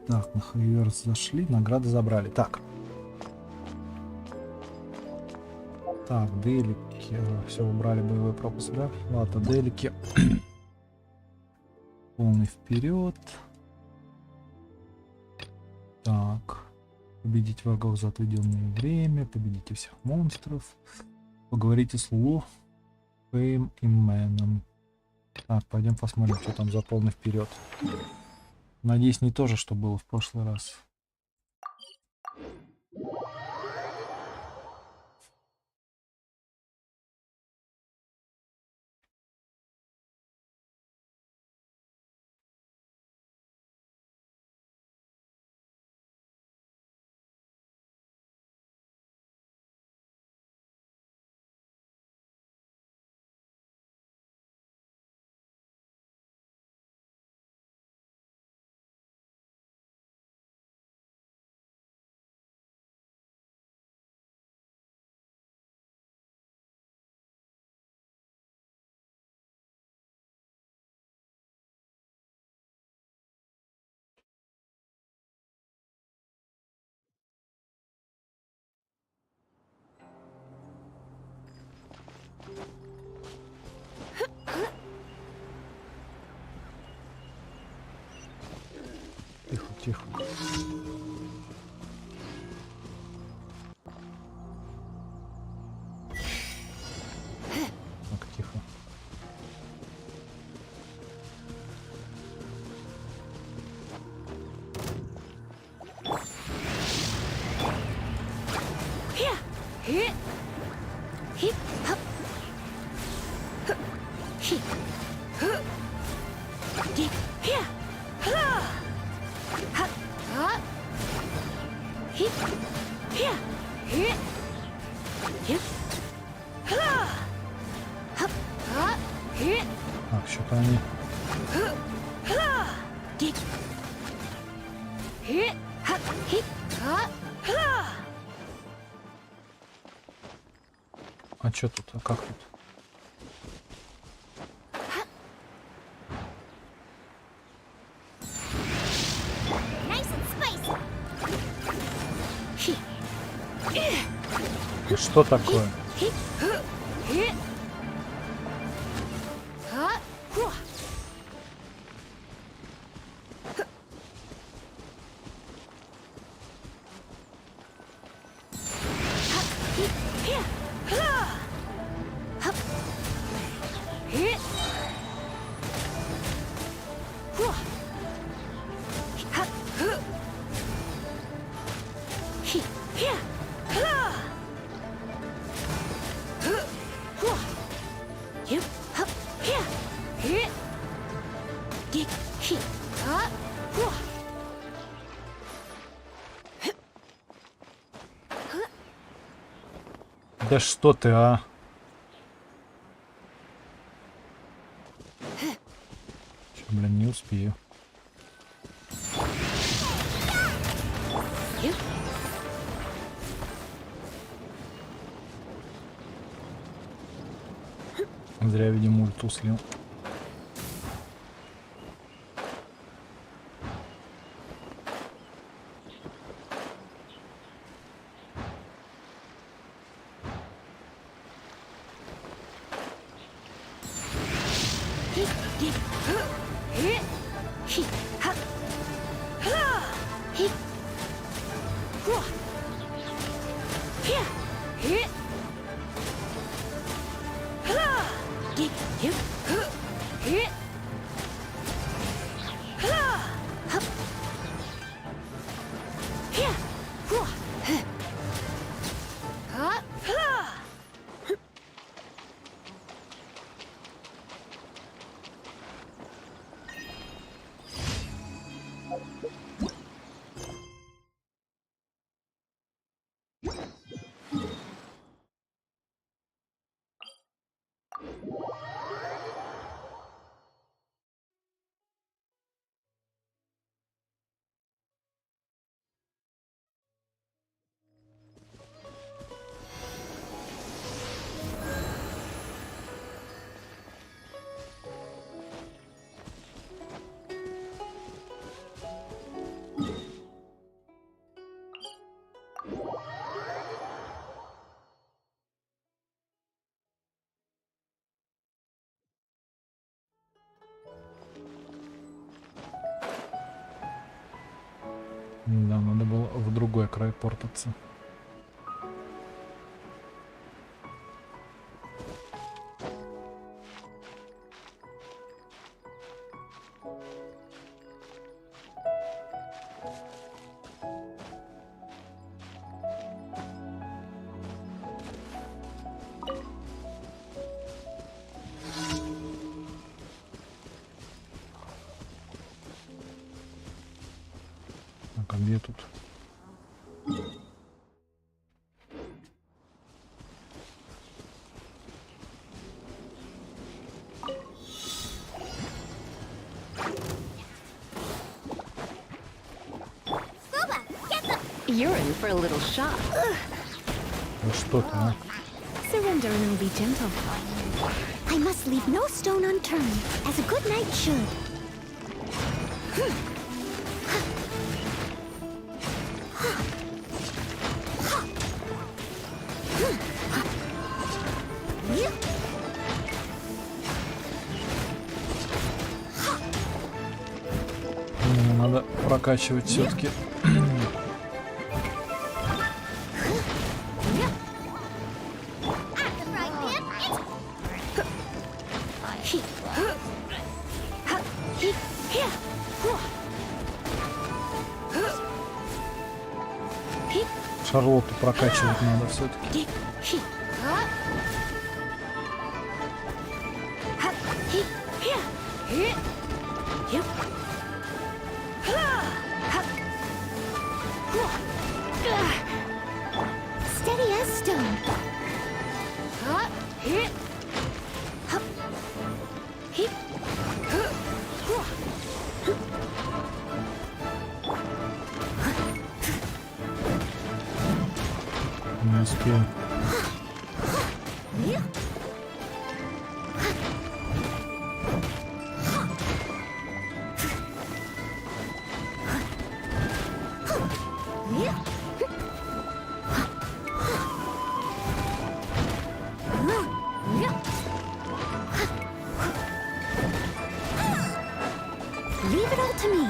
Так, на Хайверс зашли, награды забрали. Так. Так, делики. Все, убрали боевой пропуск, да? Ладно, делики. Полный вперед. Так. Победить врагов за отведенное время. Победите всех монстров. Поговорите с Лу, Фейм и Мэном. Так, пойдем посмотрим, что там за полный вперед. Надеюсь, не то же, что было в прошлый раз. Тихо, тихо. Так, тихо. Так, что-то они... А что тут? А как тут? Что такое? Да что ты, а? Чё, блин, не успею. Зря, видимо, ульту слил. Да, надо было в другой край портаться. Так, а где тут? You're in for a little shock. Ну что ты, а? Surrender and it'll be gentle. I must leave no stone unturned, as a good knight should. Надо прокачивать все-таки. Шарлотту прокачивать надо все-таки. Steady as stone. Не успел. Leave it all to me.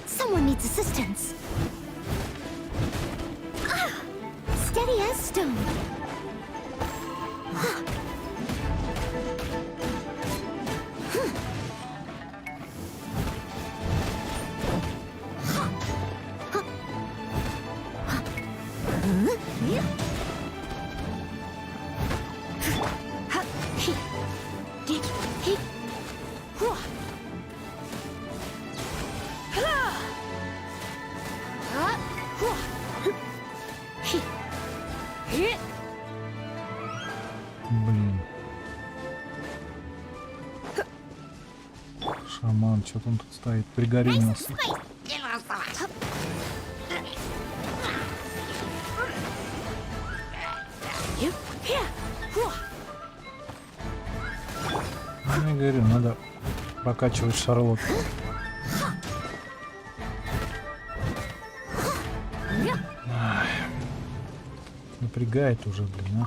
Someone needs assistance. Steady as stone. Блин. Шаман, что-то он тут стоит, пригорюнился. Я говорю, надо прокачивать Шарлотту. Ай. Напрягает уже, блин, а.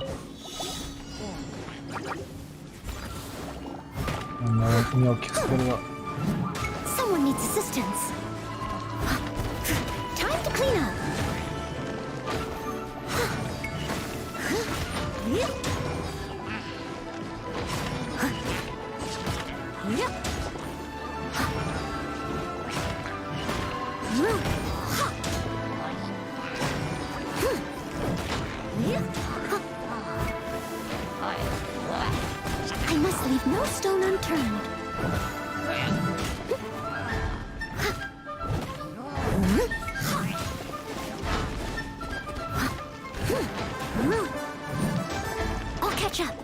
Надо мелких сперва. Someone needs assistance. Time to clean up. I must leave no stone unturned. I'll catch up.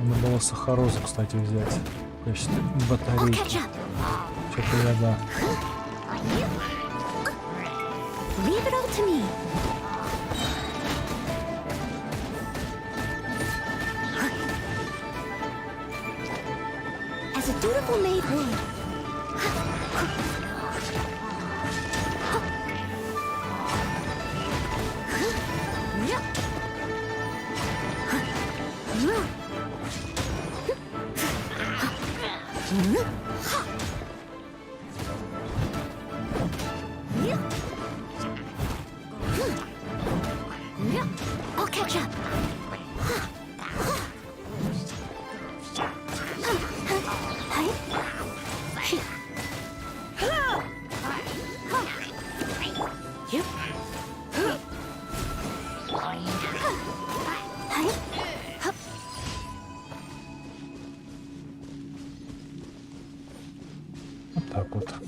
Надо было сахарозу, кстати, взять в качестве I'll батарейки. catch up. Что-то я, да. Leave it all to me. As a dutiful maid would. I'll catch up. Вот так вот.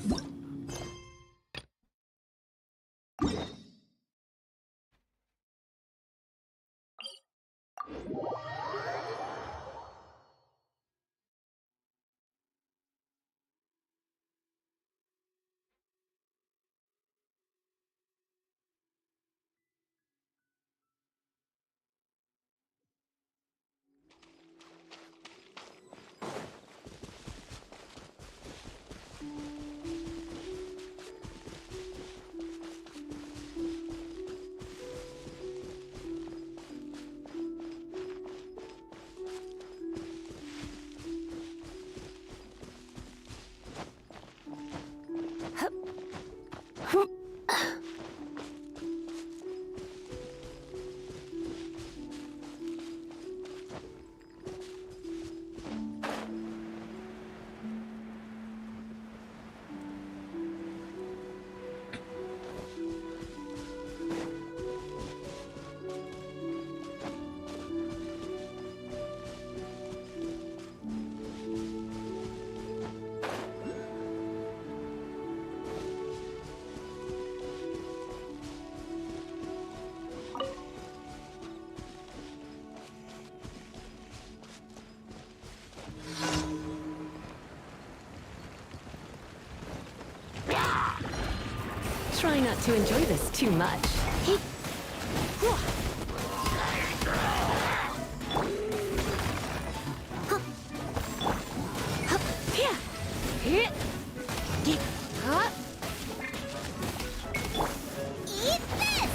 Try not to enjoy this too much. Eat this!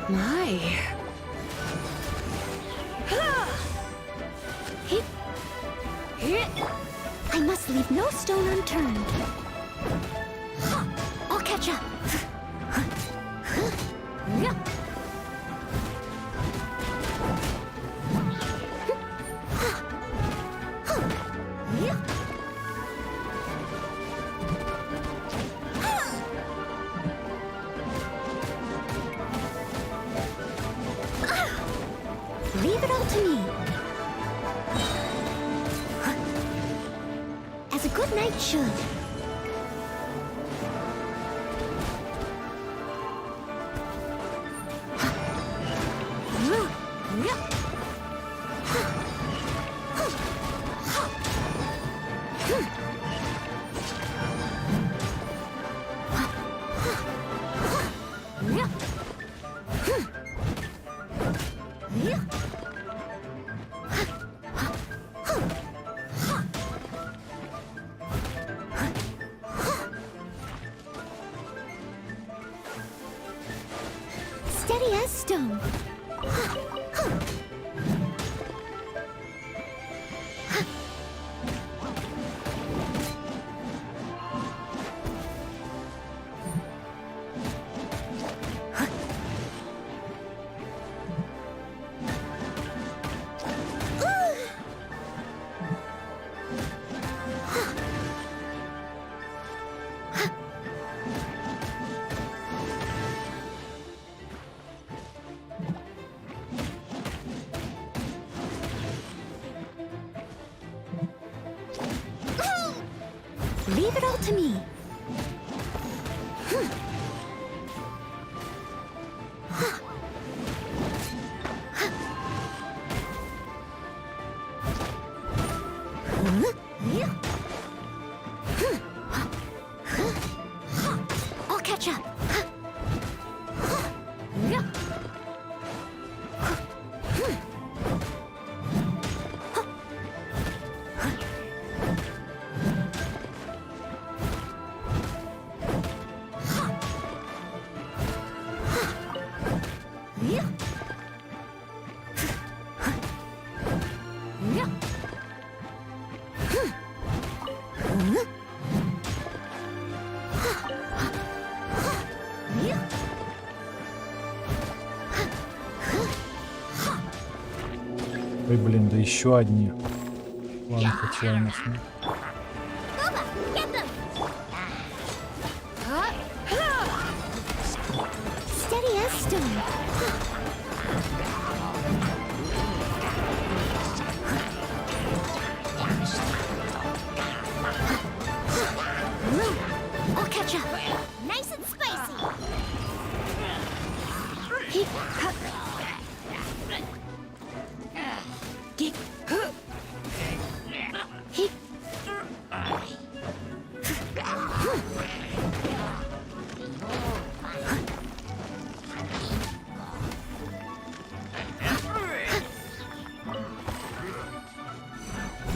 My. I must leave no stone unturned. I'll catch up. Leave it all to me. As a good knight should. Steady as stone. Leave it all to me. I'll catch up. Ой, блин, да еще одни. Ладно, хотя у нас нет. Steady as stone. I'll catch up. Nice and spicy.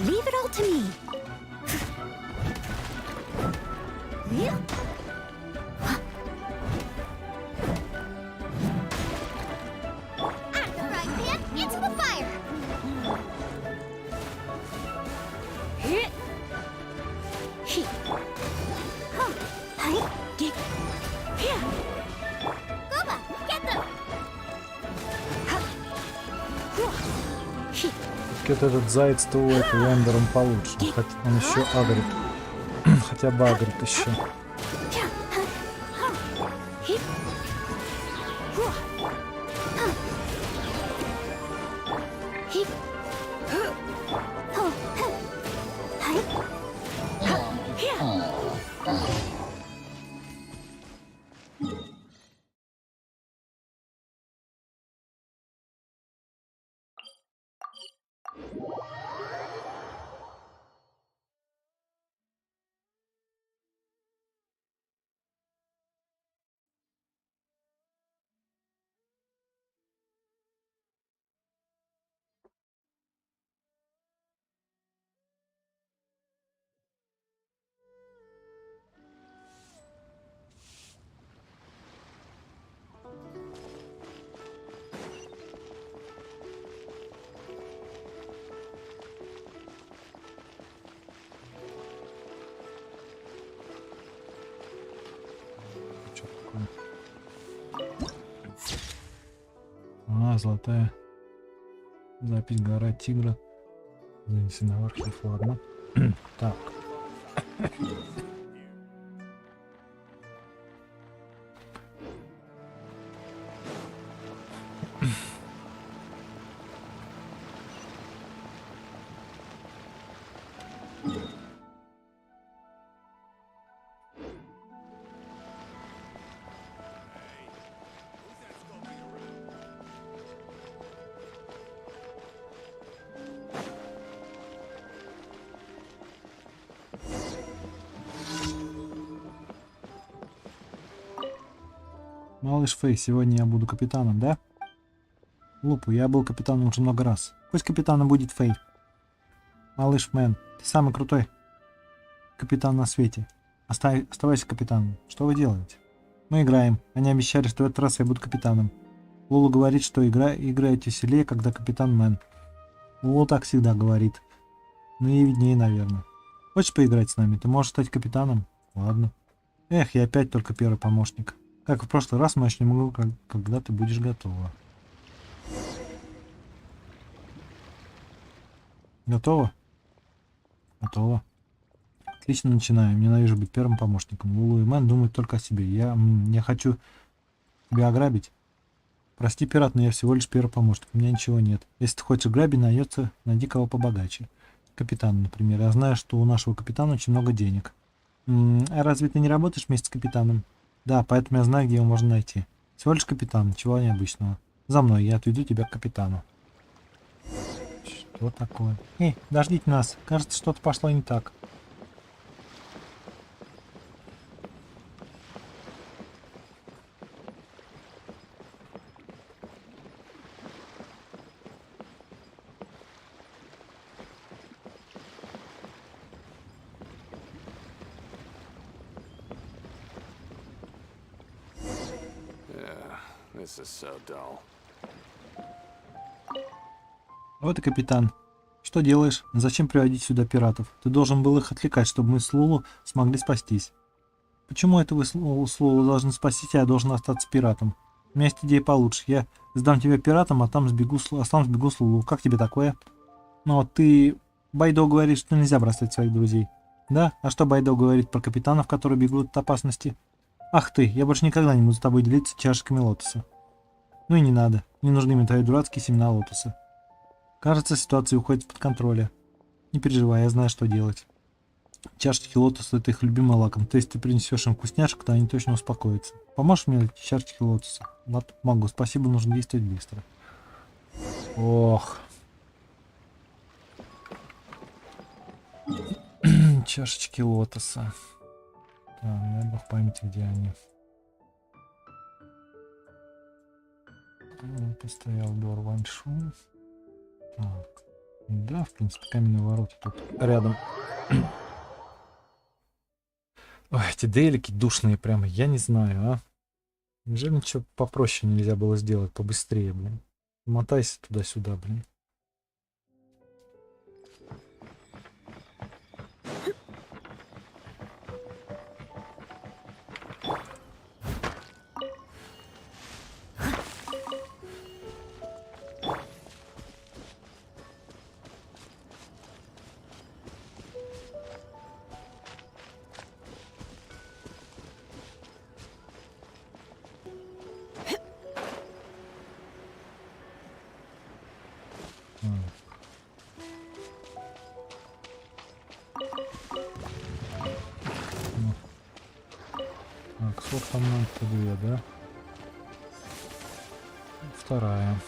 Leave it all to me. At the right man, into the fire. Goba, get them. Вот этот заяц-то у этого эндером получше. Хотя он еще агрит. Хотя бы агрит еще. Чё такое? А, золотая запись гора тигра. Занесена в архив, ладно. Так. Малыш Фэй, сегодня я буду капитаном, да? Лупу, я был капитаном уже много раз. Пусть капитаном будет Фэй. Малыш Мэн, ты самый крутой капитан на свете. Оставайся капитаном. Что вы делаете? Мы играем. Они обещали, что в этот раз я буду капитаном. Лулу говорит, что играете веселее, когда капитан Мэн. Лулу так всегда говорит. Ну ей виднее, наверное. Хочешь поиграть с нами? Ты можешь стать капитаном? Ладно. Эх, я опять только первый помощник. Как в прошлый раз, мы начнем игру, когда ты будешь готова. Готово? Готово. Отлично, начинаем. Ненавижу быть первым помощником. Лулу и Мэн думают только о себе. Я хочу тебя ограбить. Прости, пират, но я всего лишь первый помощник. У меня ничего нет. Если ты хочешь грабить, найди кого побогаче. Капитан, например. Я знаю, что у нашего капитана очень много денег. А разве ты не работаешь вместе с капитаном? Да, поэтому я знаю, где его можно найти. Всего лишь капитан, ничего необычного. За мной, я отведу тебя к капитану. Что такое? Эй, дождите нас. Кажется, что-то пошло не так. This is so dull. Вот и капитан. Что делаешь? Зачем приводить сюда пиратов? Ты должен был их отвлекать, чтобы мы с Лулу смогли спастись. Почему это вы с Лулу должны спастись, а я должен остаться пиратом? У меня есть идея получше. Я сдам тебя пиратам, а там сбегу с Лулу. Как тебе такое? Но ты... Байдо говорит, что нельзя бросать своих друзей. Да? А что Байдо говорит про капитанов, которые бегут от опасности? Ах ты, я больше никогда не буду с тобой делиться чашечками лотоса. Ну и не надо. Не нужны мне твои дурацкие семена лотоса. Кажется, ситуация уходит из-под контроля. Не переживай, я знаю, что делать. Чашечки лотоса — это их любимый лакомство. То есть ты принесешь им вкусняшек, то они точно успокоятся. Поможешь мне эти чашечки лотоса? Могу, спасибо, нужно действовать быстро. Ох. Чашечки лотоса. Так, дай бог памяти, где они. Постоял двор Ваньшу. Так. Да, в принципе, каменные ворота тут рядом. Ой, эти делики душные прямо, я не знаю, а. Неужели ничего попроще нельзя было сделать, побыстрее, блин? Мотайся туда-сюда, блин. Так, сколько там надо-то две, да? Вторая.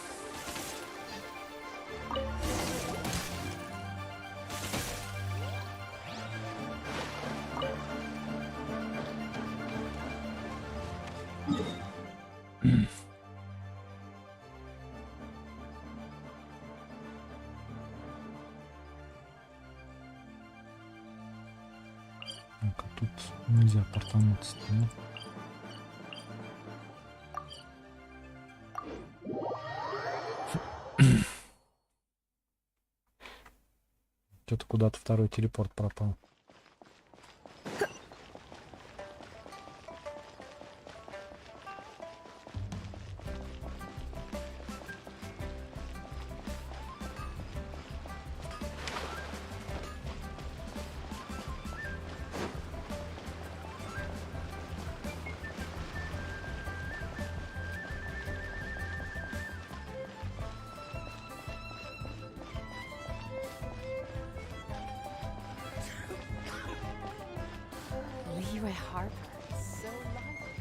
Так, а тут нельзя портануться, да? Что-то куда-то второй телепорт пропал. Leroy Harper is so lovely.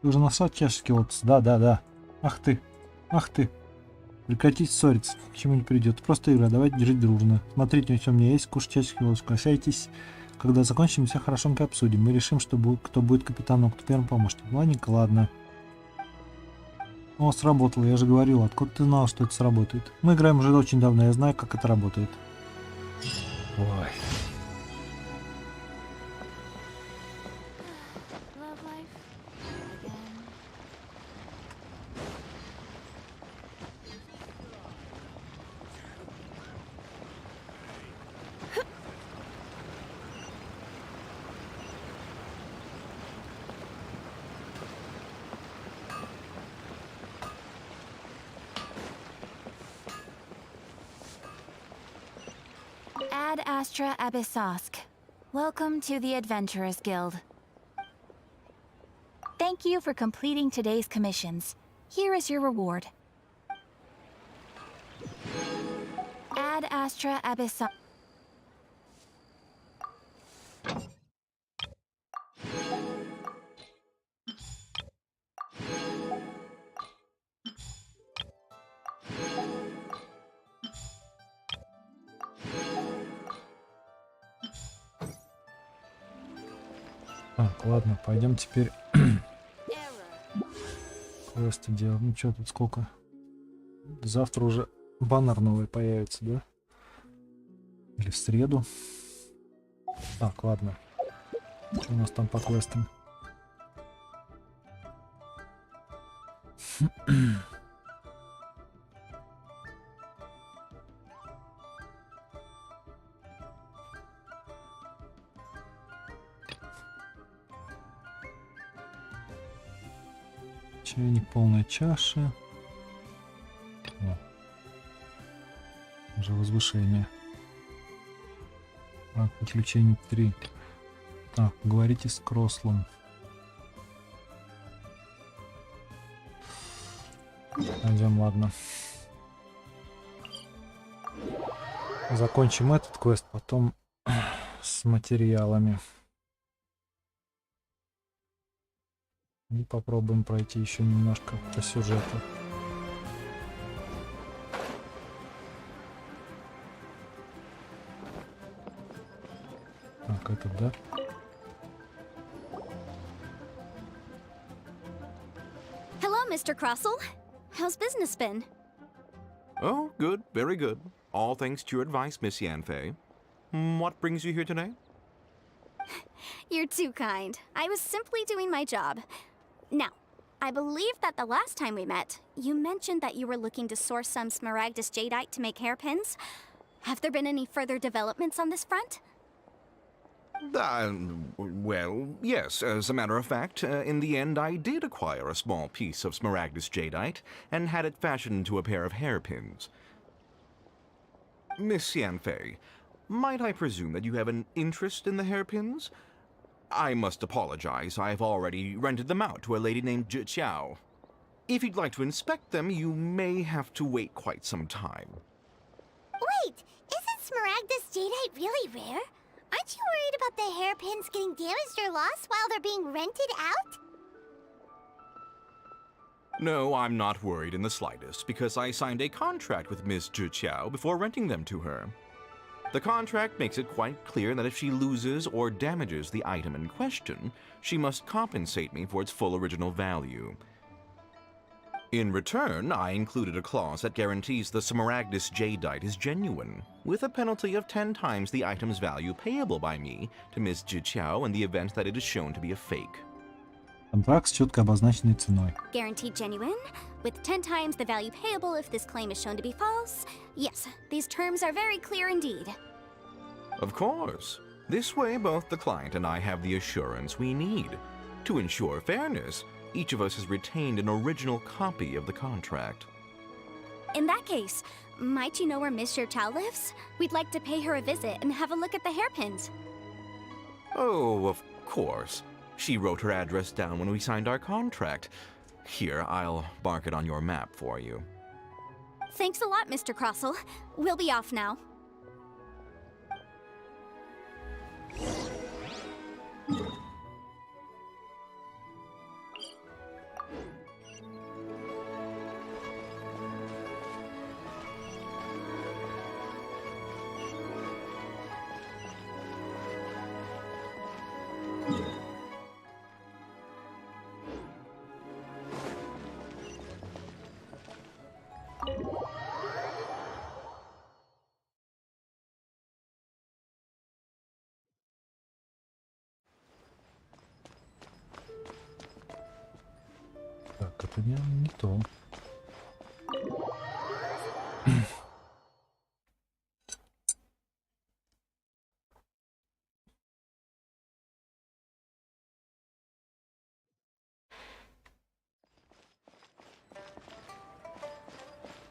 Ты уже нашел чашечки лотоса? Да. Ах ты. Прекратите ссориться, к чему не придет. Просто игра, давайте держать дружно. Смотрите, у меня есть, кушать чашечки лотоса. Касайтесь. Когда закончим, все хорошенько обсудим. Мы решим, кто будет капитаном, кто первым помощник. Ладненько, ладно. О, сработало, я же говорил. Откуда ты знал, что это сработает? Мы играем уже очень давно, я знаю, как это работает. Ой. Love life again. Ad Astra Abyssosk. Welcome to the Adventurers Guild. Thank you for completing today's commissions. Here is your reward. Ad astra abyssosque. Так, ладно, пойдем теперь квесты делать. Ну что тут сколько? Завтра уже баннер новый появится, да? Или в среду? Так, ладно. Что у нас там по квестам? Чайник, полная чаша. О. Уже возвышение. Так, приключение 3. Так, говорите с Крослом. Пойдем, ладно. Закончим этот квест, потом с материалами. И попробуем пройти еще немножко по сюжету. Так, это да. Hello, Mr. Crossell. How's business been? Oh, good, very good. All thanks to your advice, Miss Yanfei. What brings you here today? You're too kind. I was simply doing my job. Now, I believe that the last time we met, you mentioned that you were looking to source some smaragdus jadeite to make hairpins. Have there been any further developments on this front? Well, yes. As a matter of fact, in the end, I did acquire a small piece of smaragdus jadeite and had it fashioned into a pair of hairpins. Miss Yanfei, might I presume that you have an interest in the hairpins? I must apologize. I've already rented them out to a lady named Zhi Qiao. If you'd like to inspect them, you may have to wait quite some time. Wait, isn't smaragdus jadeite really rare? Aren't you worried about the hairpins getting damaged or lost while they're being rented out? No, I'm not worried in the slightest, because I signed a contract with Miss Zhi Qiao before renting them to her. The contract makes it quite clear that if she loses or damages the item in question, she must compensate me for its full original value. In return, I included a clause that guarantees the smaragdus jadeite is genuine, with a penalty of 10 times the item's value payable by me to Miss Zhi Qiao in the event that it is shown to be a fake. Контракт с четко обозначенной ценой. Guaranteed genuine, with 10 times the value payable if this claim is shown to be false. Yes, these terms are very clear indeed. Of course. This way, both the client and I have the assurance we need. To ensure fairness, each of us has retained an original copy of the contract. In that case, might you know where Miss Xiao lives? We'd like to pay her a visit and have a look at the hairpins. Oh, of course. She wrote her address down when we signed our contract. Here, I'll mark it on your map for you. Thanks a lot, Mr. Crossell. We'll be off now. Так, это не то.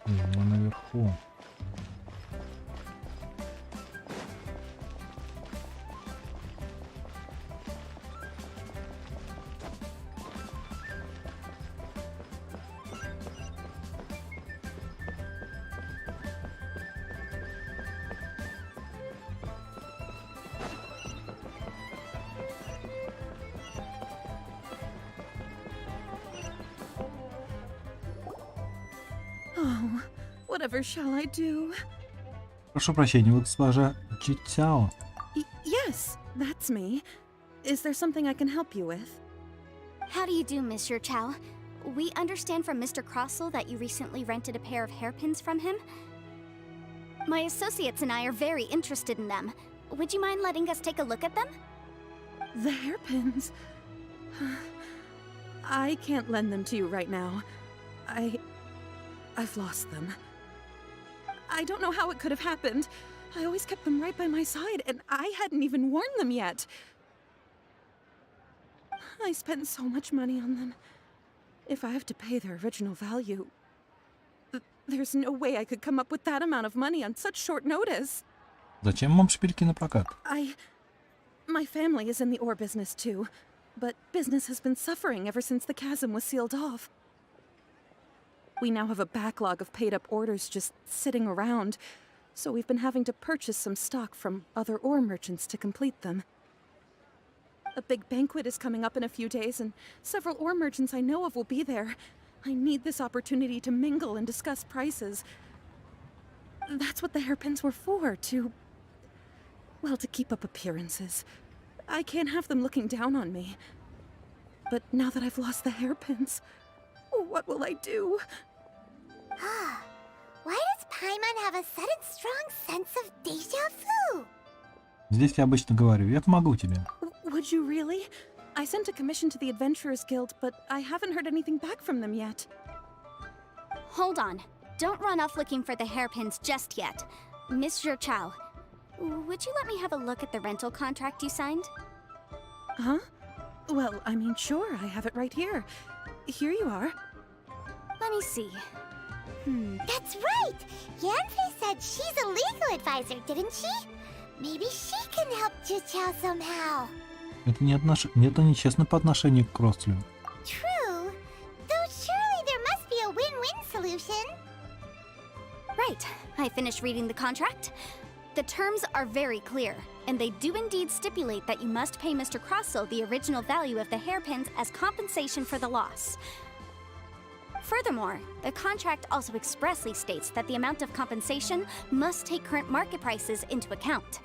Ну, наверху. Whatever shall I do? Прошу прощения, вы госпожа Читяо. Yes, that's me. Is there something I can help you with? How do you do, Monsieur Chow? We understand from Mr. Crossell that you recently rented a pair of hairpins from him. My associates and I are very interested in them. Would you mind letting us take a look at them? The hairpins. I can't lend them to you right now. I've lost them. I don't know how it could have happened. I always kept them right by my side, and I hadn't even worn them yet. I spent so much money on them. If I have to pay their original value, there's no way I could come up with that amount of money on such short notice. Зачем вам шпильки на прокат? My family is in the ore business too, but business has been suffering ever since the chasm was sealed off. We now have a backlog of paid-up orders just sitting around, so we've been having to purchase some stock from other ore merchants to complete them. A big banquet is coming up in a few days, and several ore merchants I know of will be there. I need this opportunity to mingle and discuss prices. That's what the hairpins were for, to keep up appearances. I can't have them looking down on me. But now that I've lost the hairpins, what will I do? Why does Paimon have a sudden strong sense of deja vu? Здесь я обычно говорю, я помогу тебе. Would you really? I sent a commission to the Adventurers Guild, but I haven't heard anything back from them yet. Hold on. Don't run off looking for the hairpins just yet. Mr. Chow, would you let me have a look at the rental contract you signed? Huh? Well, I mean, sure, I have it right here. Here you are. Let me see. That's right! Yanfei said she's a legal advisor, didn't she? Maybe she can help Juqiao somehow. Это нечестно по отношению к Кросслю. True. Though surely there must be a win-win solution. Right. I finished reading the contract. The terms are very clear, and they do indeed stipulate that you must pay Mr. Crossell the original value of the hairpins as compensation for the loss. Furthermore, the contract also expressly states that the amount of compensation must take current market prices into account.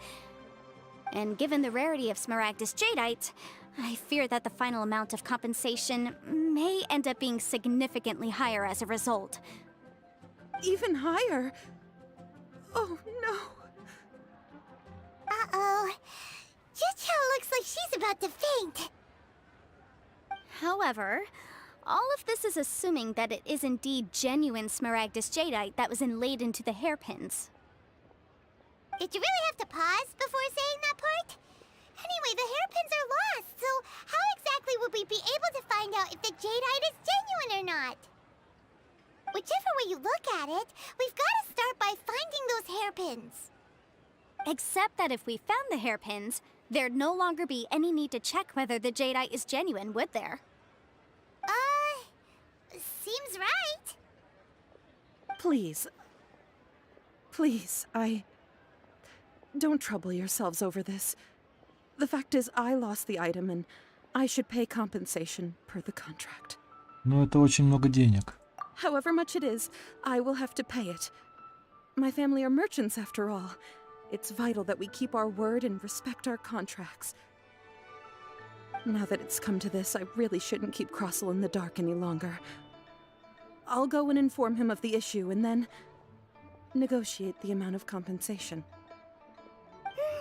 And given the rarity of Smaragdus Jadeite, I fear that the final amount of compensation may end up being significantly higher as a result. Even higher? Oh, no. Uh-oh. Juqiao looks like she's about to faint. However, all of this is assuming that it is indeed genuine Smaragdus Jadeite that was inlaid into the hairpins. Did you really have to pause before saying that part? Anyway, the hairpins are lost, so how exactly would we be able to find out if the jadeite is genuine or not? Whichever way you look at it, we've got to start by finding those hairpins. Except that if we found the hairpins, there'd no longer be any need to check whether the jadeite is genuine, would there? Seems right. Please, don't trouble yourselves over this. The fact is, I lost the item, and I should pay compensation per the contract. Но это очень много денег. However much it is, I will have to pay it. My family are merchants, after all. It's vital that we keep our word and respect our contracts. Now that it's come to this, I really shouldn't keep Crossell in the dark any longer. I'll go and inform him of the issue, and then negotiate the amount of compensation.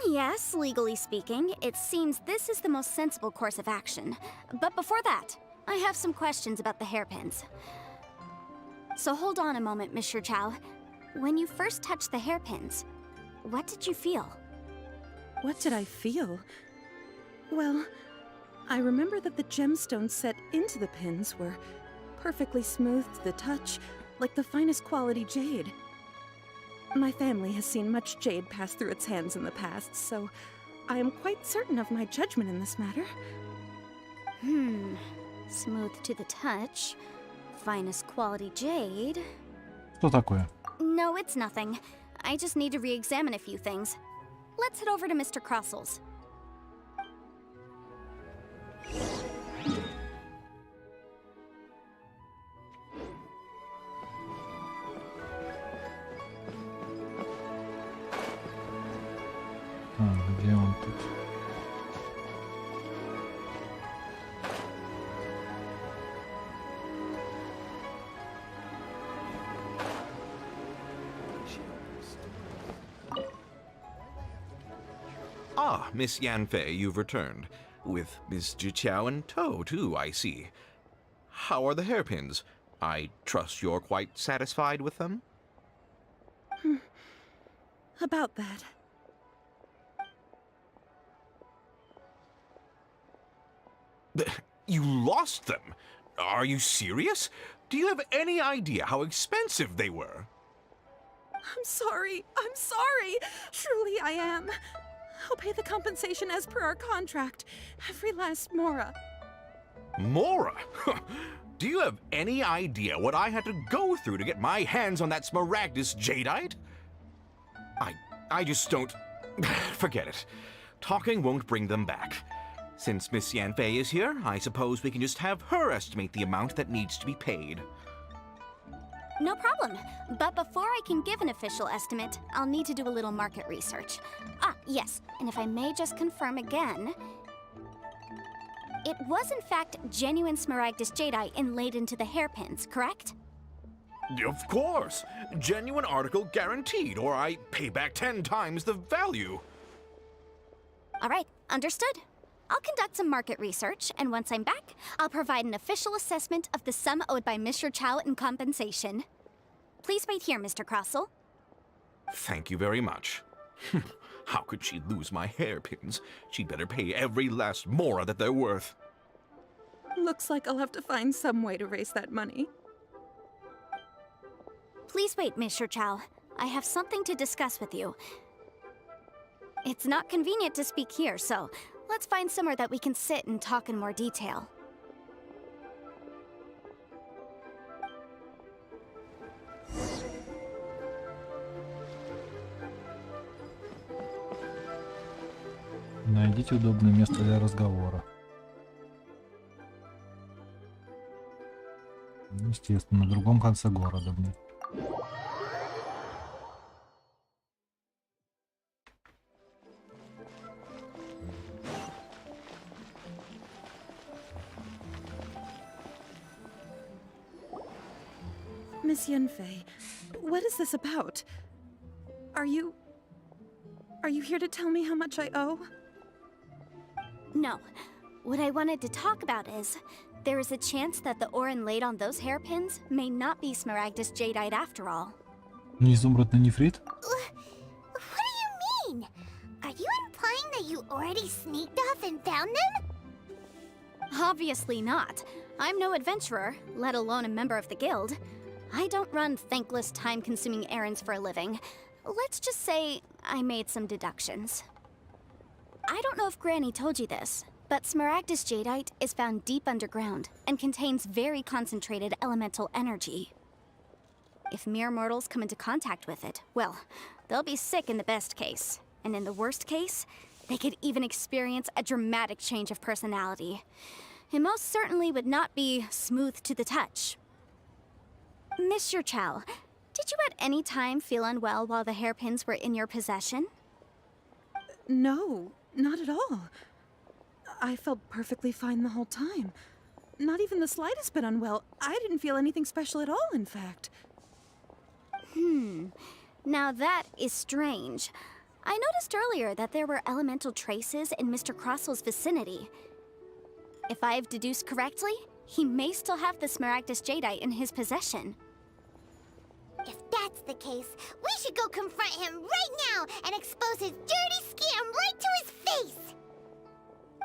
Yes, legally speaking, it seems this is the most sensible course of action. But before that, I have some questions about the hairpins. So hold on a moment, Mr. Chow. When you first touched the hairpins, what did you feel? What did I feel? Well, I remember that the gemstones set into the pins were perfectly smooth to the touch, like the finest quality jade. My family has seen much jade pass through its hands in the past, so I am quite certain of my judgment in this matter. Smooth to the touch, finest quality jade. Что такое? No, it's nothing. I just need to re-examine a few things. Let's head over to Mr. Crossell's. Ah, Miss Yanfei, you've returned. With Miss Jiqiao in tow, too, I see. How are the hairpins? I trust you're quite satisfied with them? About that. You lost them? Are you serious? Do you have any idea how expensive they were? I'm sorry. I'm sorry. Truly, I am. I'll pay the compensation as per our contract. Every last mora. Mora? Do you have any idea what I had to go through to get my hands on that Smaragdus jadeite? I just don't... Forget it. Talking won't bring them back. Since Miss Yanfei is here, I suppose we can just have her estimate the amount that needs to be paid. No problem. But before I can give an official estimate, I'll need to do a little market research. Ah, yes. And if I may just confirm again, it was in fact genuine Smaragdus jadeite inlaid into the hairpins, correct? Of course! Genuine article guaranteed, or I pay back 10 times the value. All right, understood. I'll conduct some market research, and once I'm back, I'll provide an official assessment of the sum owed by Mr. Chow in compensation. Please wait here, Mr. Crossell. Thank you very much. How could she lose my hairpins? She'd better pay every last mora that they're worth. Looks like I'll have to find some way to raise that money. Please wait, Mr. Chow. I have something to discuss with you. It's not convenient to speak here, so let's find somewhere that we can sit and talk in more detail. Найдите удобное место для разговора. Естественно, на другом конце города, блин. Miss Yanfei, what is this about? Are you here to tell me how much I owe? No. What I wanted to talk about is, there is a chance that the ore inlaid on those hairpins may not be Smaragdus jadeite after all. Не изумрудный нефрит? What do you mean? Are you implying that you already sneaked off and found them? Obviously not. I'm no adventurer, let alone a member of the guild. I don't run thankless, time-consuming errands for a living. Let's just say I made some deductions. I don't know if Granny told you this, but Smaragdus jadeite is found deep underground and contains very concentrated elemental energy. If mere mortals come into contact with it, well, they'll be sick in the best case. And in the worst case, they could even experience a dramatic change of personality. It most certainly would not be smooth to the touch. Mr. Chow, did you at any time feel unwell while the hairpins were in your possession? No, not at all. I felt perfectly fine the whole time. Not even the slightest bit unwell. I didn't feel anything special at all, in fact. Now that is strange. I noticed earlier that there were elemental traces in Mr. Crossell's vicinity. If I've deduced correctly, he may still have the Smaragdus jadeite in his possession. If that's the case, we should go confront him right now and expose his dirty scam right to his face!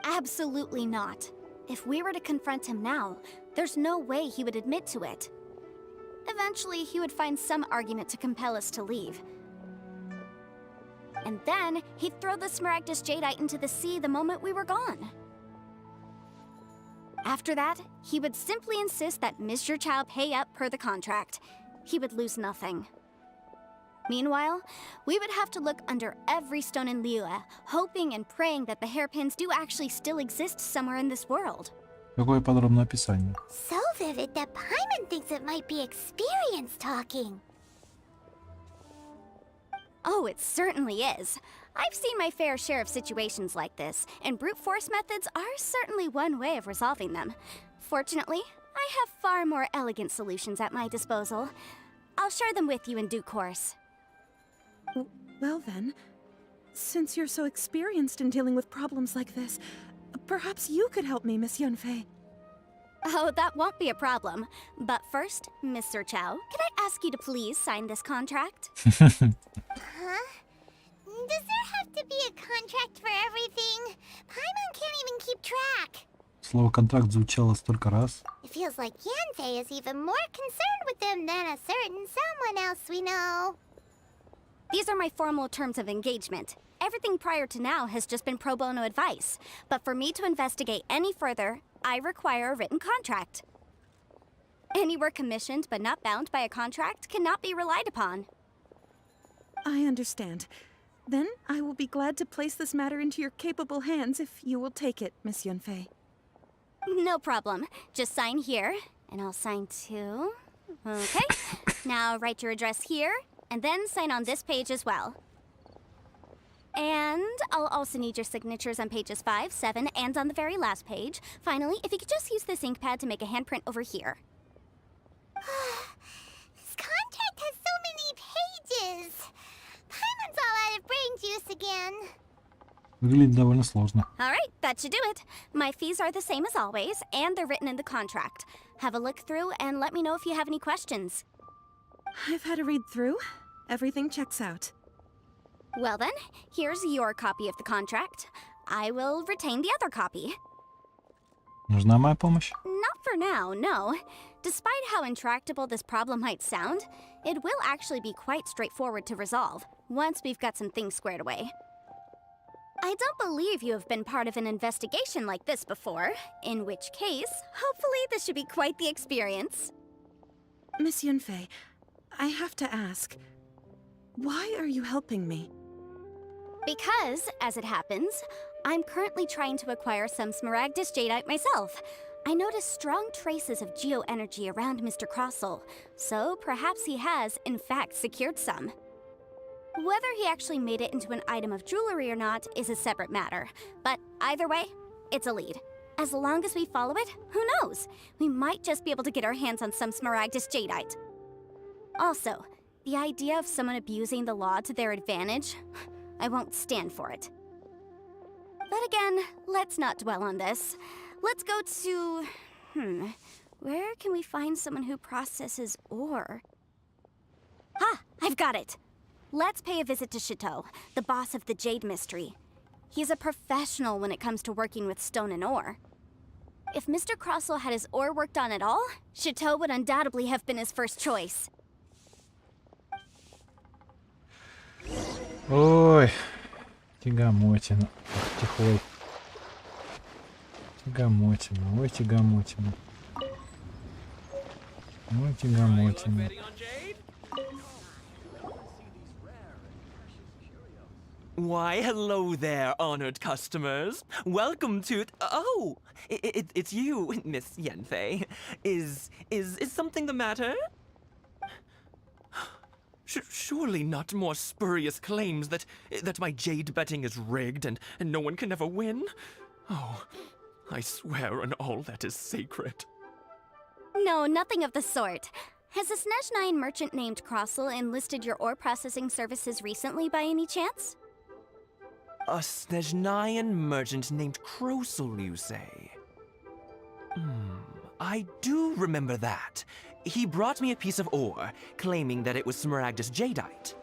Absolutely not. If we were to confront him now, there's no way he would admit to it. Eventually, he would find some argument to compel us to leave. And then, he'd throw the Smaragdus jadeite into the sea the moment we were gone. After that, he would simply insist that Mr. Chow pay up per the contract. He would lose nothing. Meanwhile, we would have to look under every stone in Liyue, hoping and praying that the hairpins do actually still exist somewhere in this world. Какое подробное описание. So vivid that Paimon thinks it might be experience talking. Oh, it certainly is. I've seen my fair share of situations like this, and brute force methods are certainly one way of resolving them. Fortunately, I have far more elegant solutions at my disposal. I'll share them with you in due course. Well then, Since you're so experienced in dealing with problems like this, perhaps you could help me, Miss Yunfei. Oh, that won't be a problem. But first, Mr. Chow, can I ask you to please sign this contract? Huh? Does there have to be a contract for everything? Paimon can't even keep track. Слово контракт звучало столько раз. It feels like Yanfei is even more concerned with them than a certain someone else we know. These are my formal terms of engagement. Everything prior to now has just been pro bono advice. But for me to investigate any further, I require a written contract. Any work commissioned but not bound by a contract cannot be relied upon. I understand. Then I will be glad to place this matter into your capable hands if you will take it, Miss Yunfei. No problem. Just sign here, and I'll sign too. Okay. Now write your address here, and then sign on this page as well. And I'll also need your signatures on pages 5, 7, and on the very last page. Finally, if you could just use this ink pad to make a handprint over here. This contract has so many pages. Paimon's all out of brain juice again. Выглядит довольно сложно. Alright, that should do it. My fees are the same as always, and they're written in the contract. Have a look through and let me know if you have any questions. I've had a read through. Everything checks out. Well then, here's your copy of the contract. I will retain the other copy. Нужна моя помощь? Not for now, no. Despite how intractable this problem might sound, it will actually be quite straightforward to resolve, once we've got some things squared away. I don't believe you have been part of an investigation like this before, in which case, hopefully this should be quite the experience. Miss Yunfei, I have to ask, why are you helping me? Because, as it happens, I'm currently trying to acquire some Smaragdus Jadeite myself. I noticed strong traces of geoenergy around Mr. Crossel, so perhaps he has, in fact, secured some. Whether he actually made it into an item of jewelry or not is a separate matter, but either way, it's a lead. As long as we follow it, who knows? We might just be able to get our hands on some Smaragdus Jadeite. Also, the idea of someone abusing the law to their advantage, I won't stand for it. But again, let's not dwell on this. Let's go to... where can we find someone who processes ore? I've got it! Let's pay a visit to Chateau, the boss of the Jade Mystery. He's a professional when it comes to working with stone and ore. If Mr. Crossel had his ore worked on at all, Chateau would undoubtedly have been his first choice. Ой, тягомотина. Тихой. Тягомотина, ой, тягомотина. Ой, тягомотина. Why, hello there, honored customers. Welcome to... Oh, it's you, Miss Yanfei. Is something the matter? Surely not more spurious claims that my jade betting is rigged and no one can ever win? Oh, I swear on all that is sacred. No, nothing of the sort. Has a Snezhnine merchant named Crossel enlisted your ore processing services recently by any chance? A Snezhnine merchant named Crossel, you say? I do remember that. He brought me a piece of ore, claiming that it was Smaragdus Jadeite.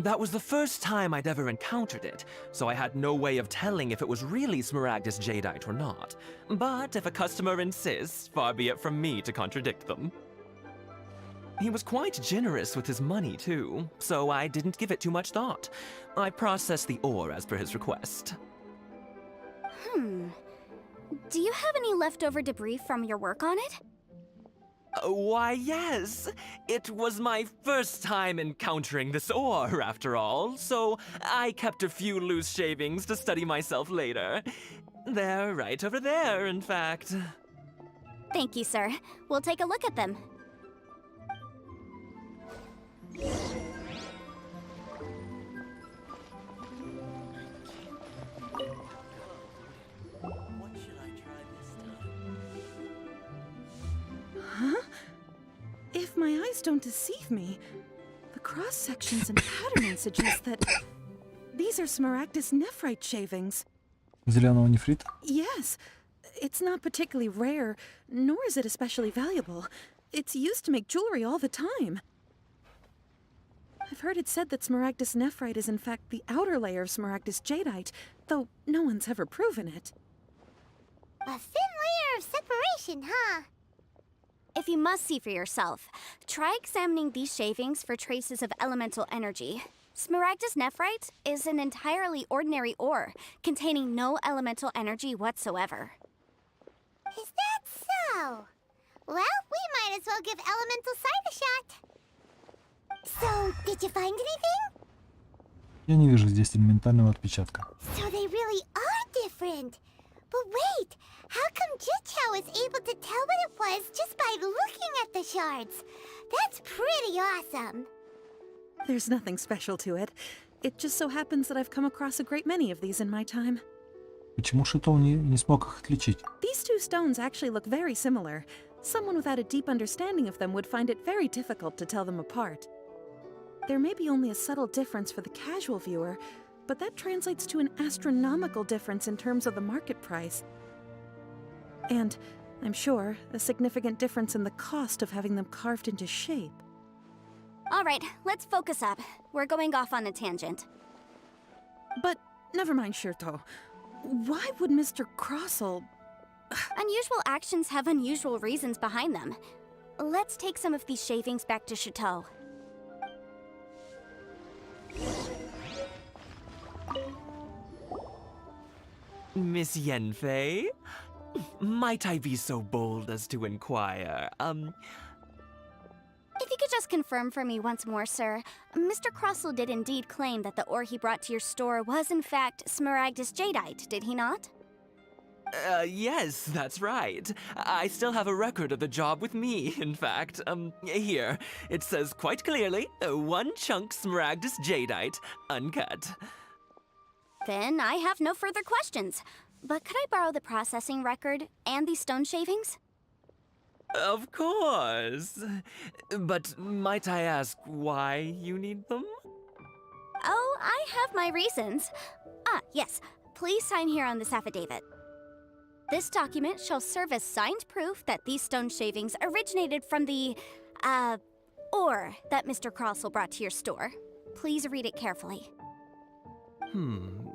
That was the first time I'd ever encountered it, so I had no way of telling if it was really Smaragdus Jadeite or not. But if a customer insists, far be it from me to contradict them. He was quite generous with his money, too, so I didn't give it too much thought. I processed the ore as per his request. Do you have any leftover debris from your work on it? Why, yes. It was my first time encountering this ore, after all, so I kept a few loose shavings to study myself later. They're right over there, in fact. Thank you, sir. We'll take a look at them. If my eyes don't deceive me, the cross-sections and patterning suggest that These are Smaragdus nephrite shavings. Зеленого нефрита? Yes. It's not particularly rare, nor is it especially valuable. It's used to make jewelry all the time. I've heard it said that Smaragdus nephrite is in fact the outer layer of Smaragdus jadeite, though no one's ever proven it. A thin layer of separation, huh? If you must see for yourself, try examining these shavings for traces of elemental energy. Smaragdus nephrite is an entirely ordinary ore, containing no elemental energy whatsoever. Is that so? Well, we might as well give elemental sight a shot. So, did you find anything? Я не вижу здесь элементального отпечатка. So they really are different. But wait, how come Jichao was able to tell what it was just by looking at the shards? That's pretty awesome. There's nothing special to it. It just so happens that I've come across a great many of these in my time. Почему Шитоу не смог их отличить? These two stones actually look very similar. Someone without a deep understanding of them would find it very difficult to tell them apart. There may be only a subtle difference for the casual viewer, but that translates to an astronomical difference in terms of the market price. And, I'm sure, a significant difference in the cost of having them carved into shape. All right, let's focus up. We're going off on a tangent. But, never mind, Shirto. Why would Mr. Crossell... Unusual actions have unusual reasons behind them. Let's take some of these shavings back to Chateau. Miss Yanfei? Might I be so bold as to inquire, If you could just confirm for me once more, sir. Mr. Crossell did indeed claim that the ore he brought to your store was in fact Smaragdus jadeite, did he not? Yes, that's right. I still have a record of the job with me, in fact. Here. It says quite clearly, 1 chunk Smaragdus jadeite, uncut. Then I have no further questions. But could I borrow the processing record and these stone shavings? Of course. But might I ask why you need them? Oh, I have my reasons. Ah, yes. Please sign here on this affidavit. This document shall serve as signed proof that these stone shavings originated from the, ore that Mr. Crossell brought to your store. Please read it carefully.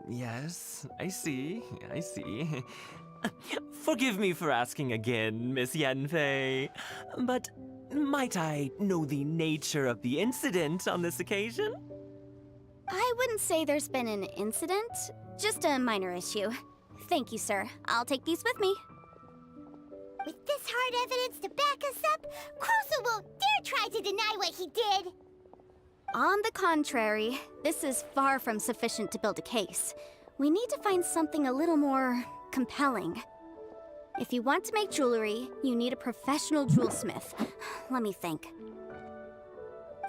Yes, I see. Forgive me for asking again, Miss Yanfei, but might I know the nature of the incident on this occasion? I wouldn't say there's been an incident, just a minor issue. Thank you, sir. I'll take these with me. With this hard evidence to back us up, Crossell won't dare try to deny what he did. On the contrary, this is far from sufficient to build a case. We need to find something a little more compelling. If you want to make jewelry, you need a professional jewelsmith. Let me think.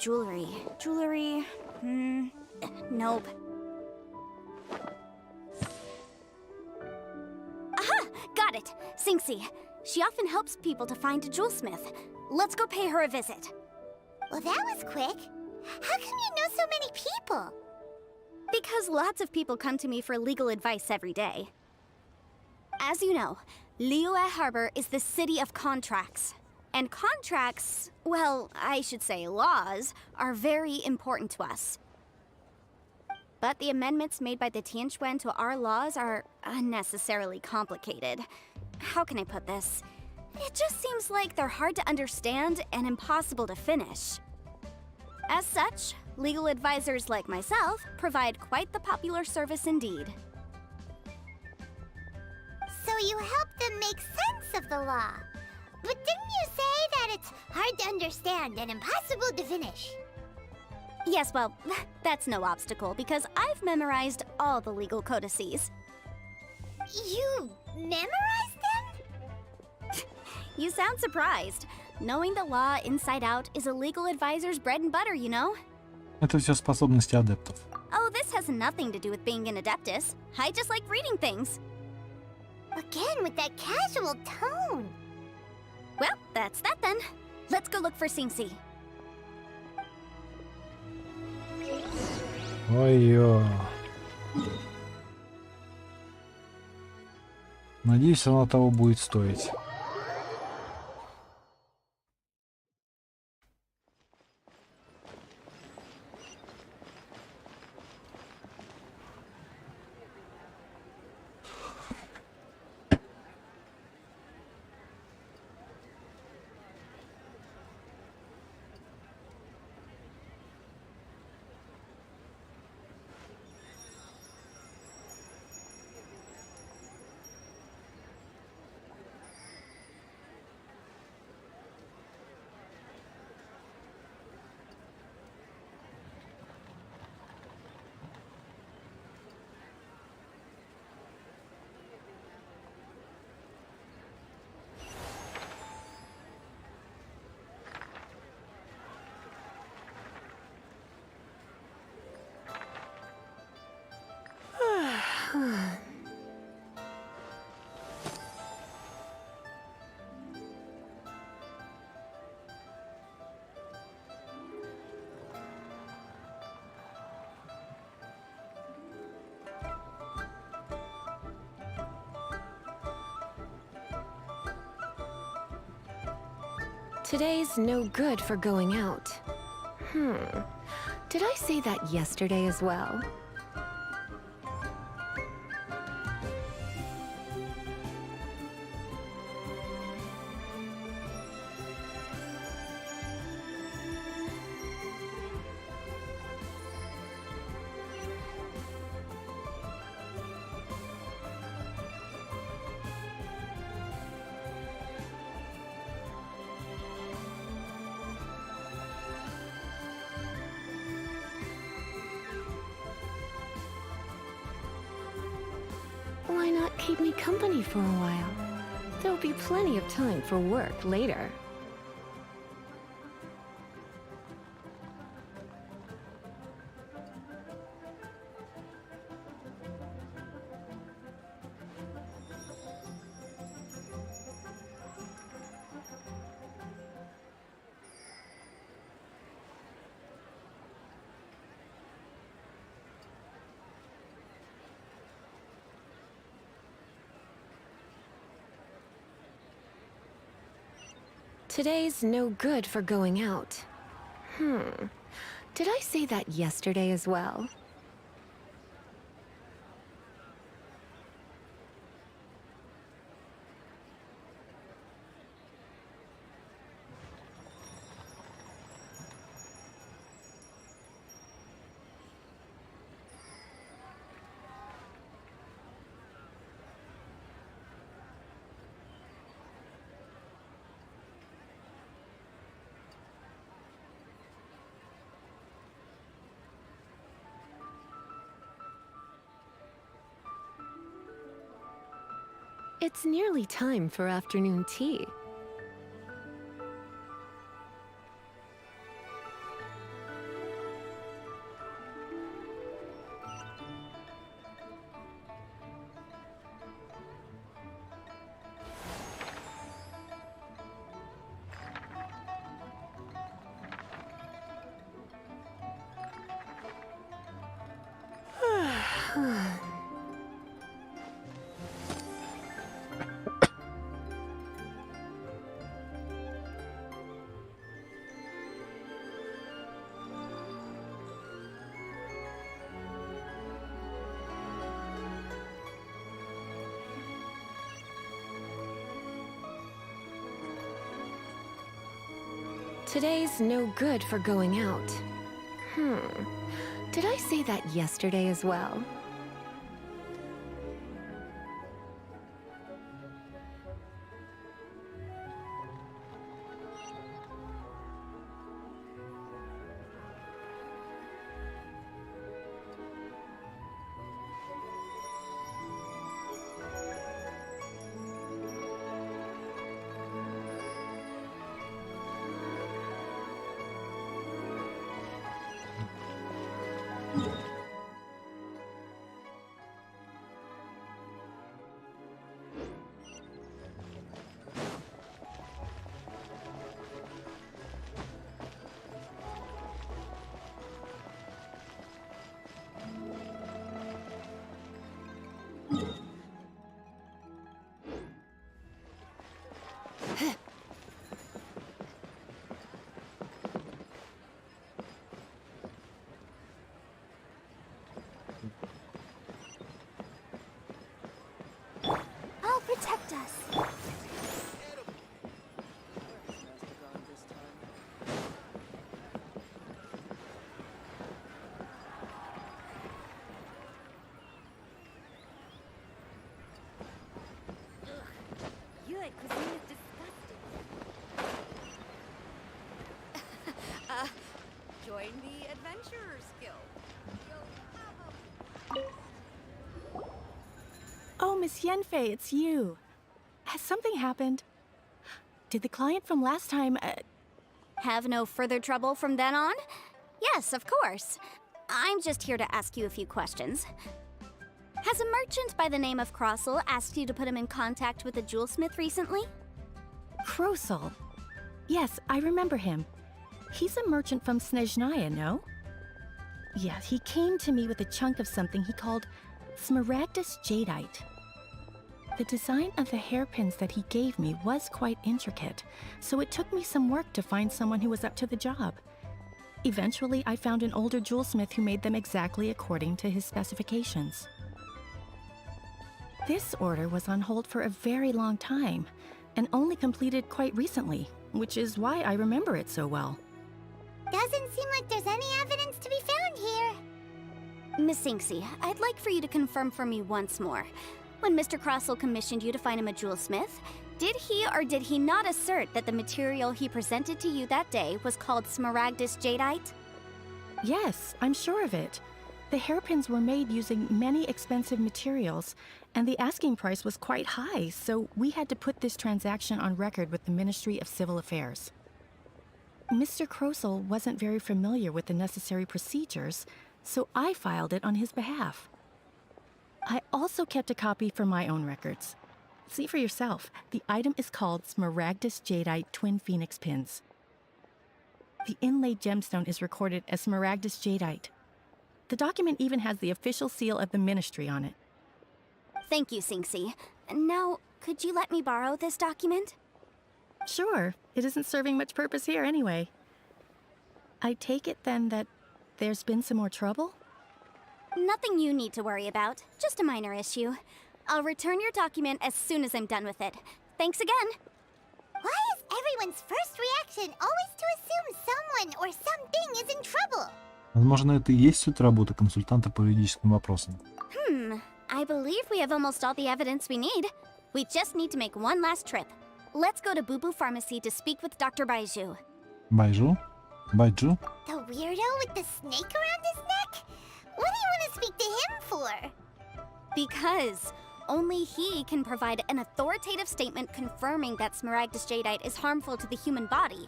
Jewelry. Nope. Aha! Got it! Singxi. She often helps people to find a jewelsmith. Let's go pay her a visit. Well, that was quick. How come you know so many people? Because lots of people come to me for legal advice every day. As you know, Liyue Harbor is the city of contracts. And contracts, well, I should say laws, are very important to us. But the amendments made by the Tianquan to our laws are unnecessarily complicated. How can I put this? It just seems like they're hard to understand and impossible to finish. As such, legal advisors like myself provide quite the popular service indeed. So you help them make sense of the law. But didn't you say that it's hard to understand and impossible to finish? Yes, well, that's no obstacle because I've memorized all the legal codices. You memorized them? You sound surprised. Knowing the law inside out is a legal advisor's bread and butter, you know? Это все способности адептов. Oh, this has nothing to do with being an adeptus. I just like reading things. Again, with that casual tone. Well, that's that then. Let's go look for Singxi. Ой-ё. Надеюсь, оно того будет стоить. Today's no good for going out. Did I say that yesterday as well? Why not keep me company for a while? There'll be plenty of time for work later. Today's no good for going out. Did I say that yesterday as well? It's nearly time for afternoon tea. Today's no good for going out. Did I say that yesterday as well? protect us. Your cuisine is disgusting. Join the Adventurers Guild. Oh, Miss Yenfei, it's you. Has something happened? Did the client from last time, Have no further trouble from then on? Yes, of course. I'm just here to ask you a few questions. Has a merchant by the name of Crossel asked you to put him in contact with a jewelsmith recently? Krosel? Yes, I remember him. He's a merchant from Snezhnaya, no? Yeah, he came to me with a chunk of something he called Smaragdus Jadeite. The design of the hairpins that he gave me was quite intricate, so it took me some work to find someone who was up to the job. Eventually, I found an older jewelsmith who made them exactly according to his specifications. This order was on hold for a very long time, and only completed quite recently, which is why I remember it so well. Doesn't seem like there's any evidence to be found here. Miss Inksy, I'd like for you to confirm for me once more. When Mr. Crossel commissioned you to find him a jewelsmith, did he or did he not assert that the material he presented to you that day was called Smaragdus Jadeite? Yes, I'm sure of it. The hairpins were made using many expensive materials, and the asking price was quite high, so we had to put this transaction on record with the Ministry of Civil Affairs. Mr. Krosel wasn't very familiar with the necessary procedures, so I filed it on his behalf. I also kept a copy for my own records. See for yourself, the item is called Smaragdus Jadeite Twin Phoenix Pins. The inlaid gemstone is recorded as Smaragdus Jadeite. The document even has the official seal of the ministry on it. Thank you, Sinksy. Now, could you let me borrow this document? Sure, it isn't serving much purpose here anyway. I take it then that there's been some more trouble? Nothing you need to worry about, just a minor issue. I'll return your document as soon as I'm done with it. Thanks again! Why is everyone's first reaction always to assume someone or something is in trouble? Возможно, это и есть суть работы консультанта по юридическим вопросам. I believe we have almost all the evidence we need. We just need to make one last trip. Let's go to Boo Boo Pharmacy to speak with Dr. Baiju. Байджу? Байджу? The weirdo with the snake around his neck? What do you want to speak to him for? Because only he can provide an authoritative statement confirming that Smaragdus Jadeite is harmful to the human body.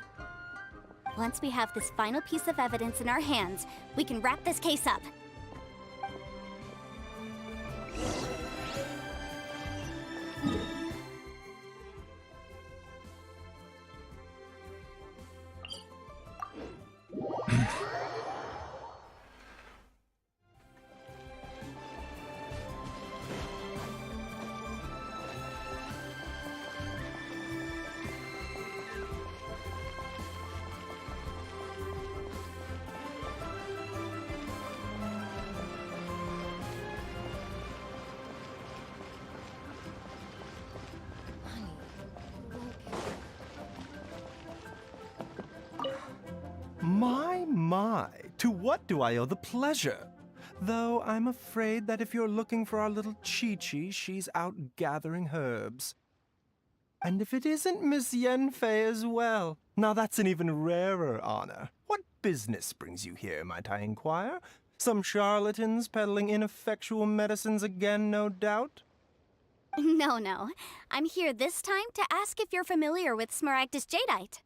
Once we have this final piece of evidence in our hands, we can wrap this case up. My, to what do I owe the pleasure? Though I'm afraid that if you're looking for our little Chi-Chi, she's out gathering herbs. And if it isn't Miss Yenfei as well, now that's an even rarer honor. What business brings you here, might I inquire? Some charlatans peddling ineffectual medicines again, no doubt? No. I'm here this time to ask if you're familiar with Smaragdus Jadeite.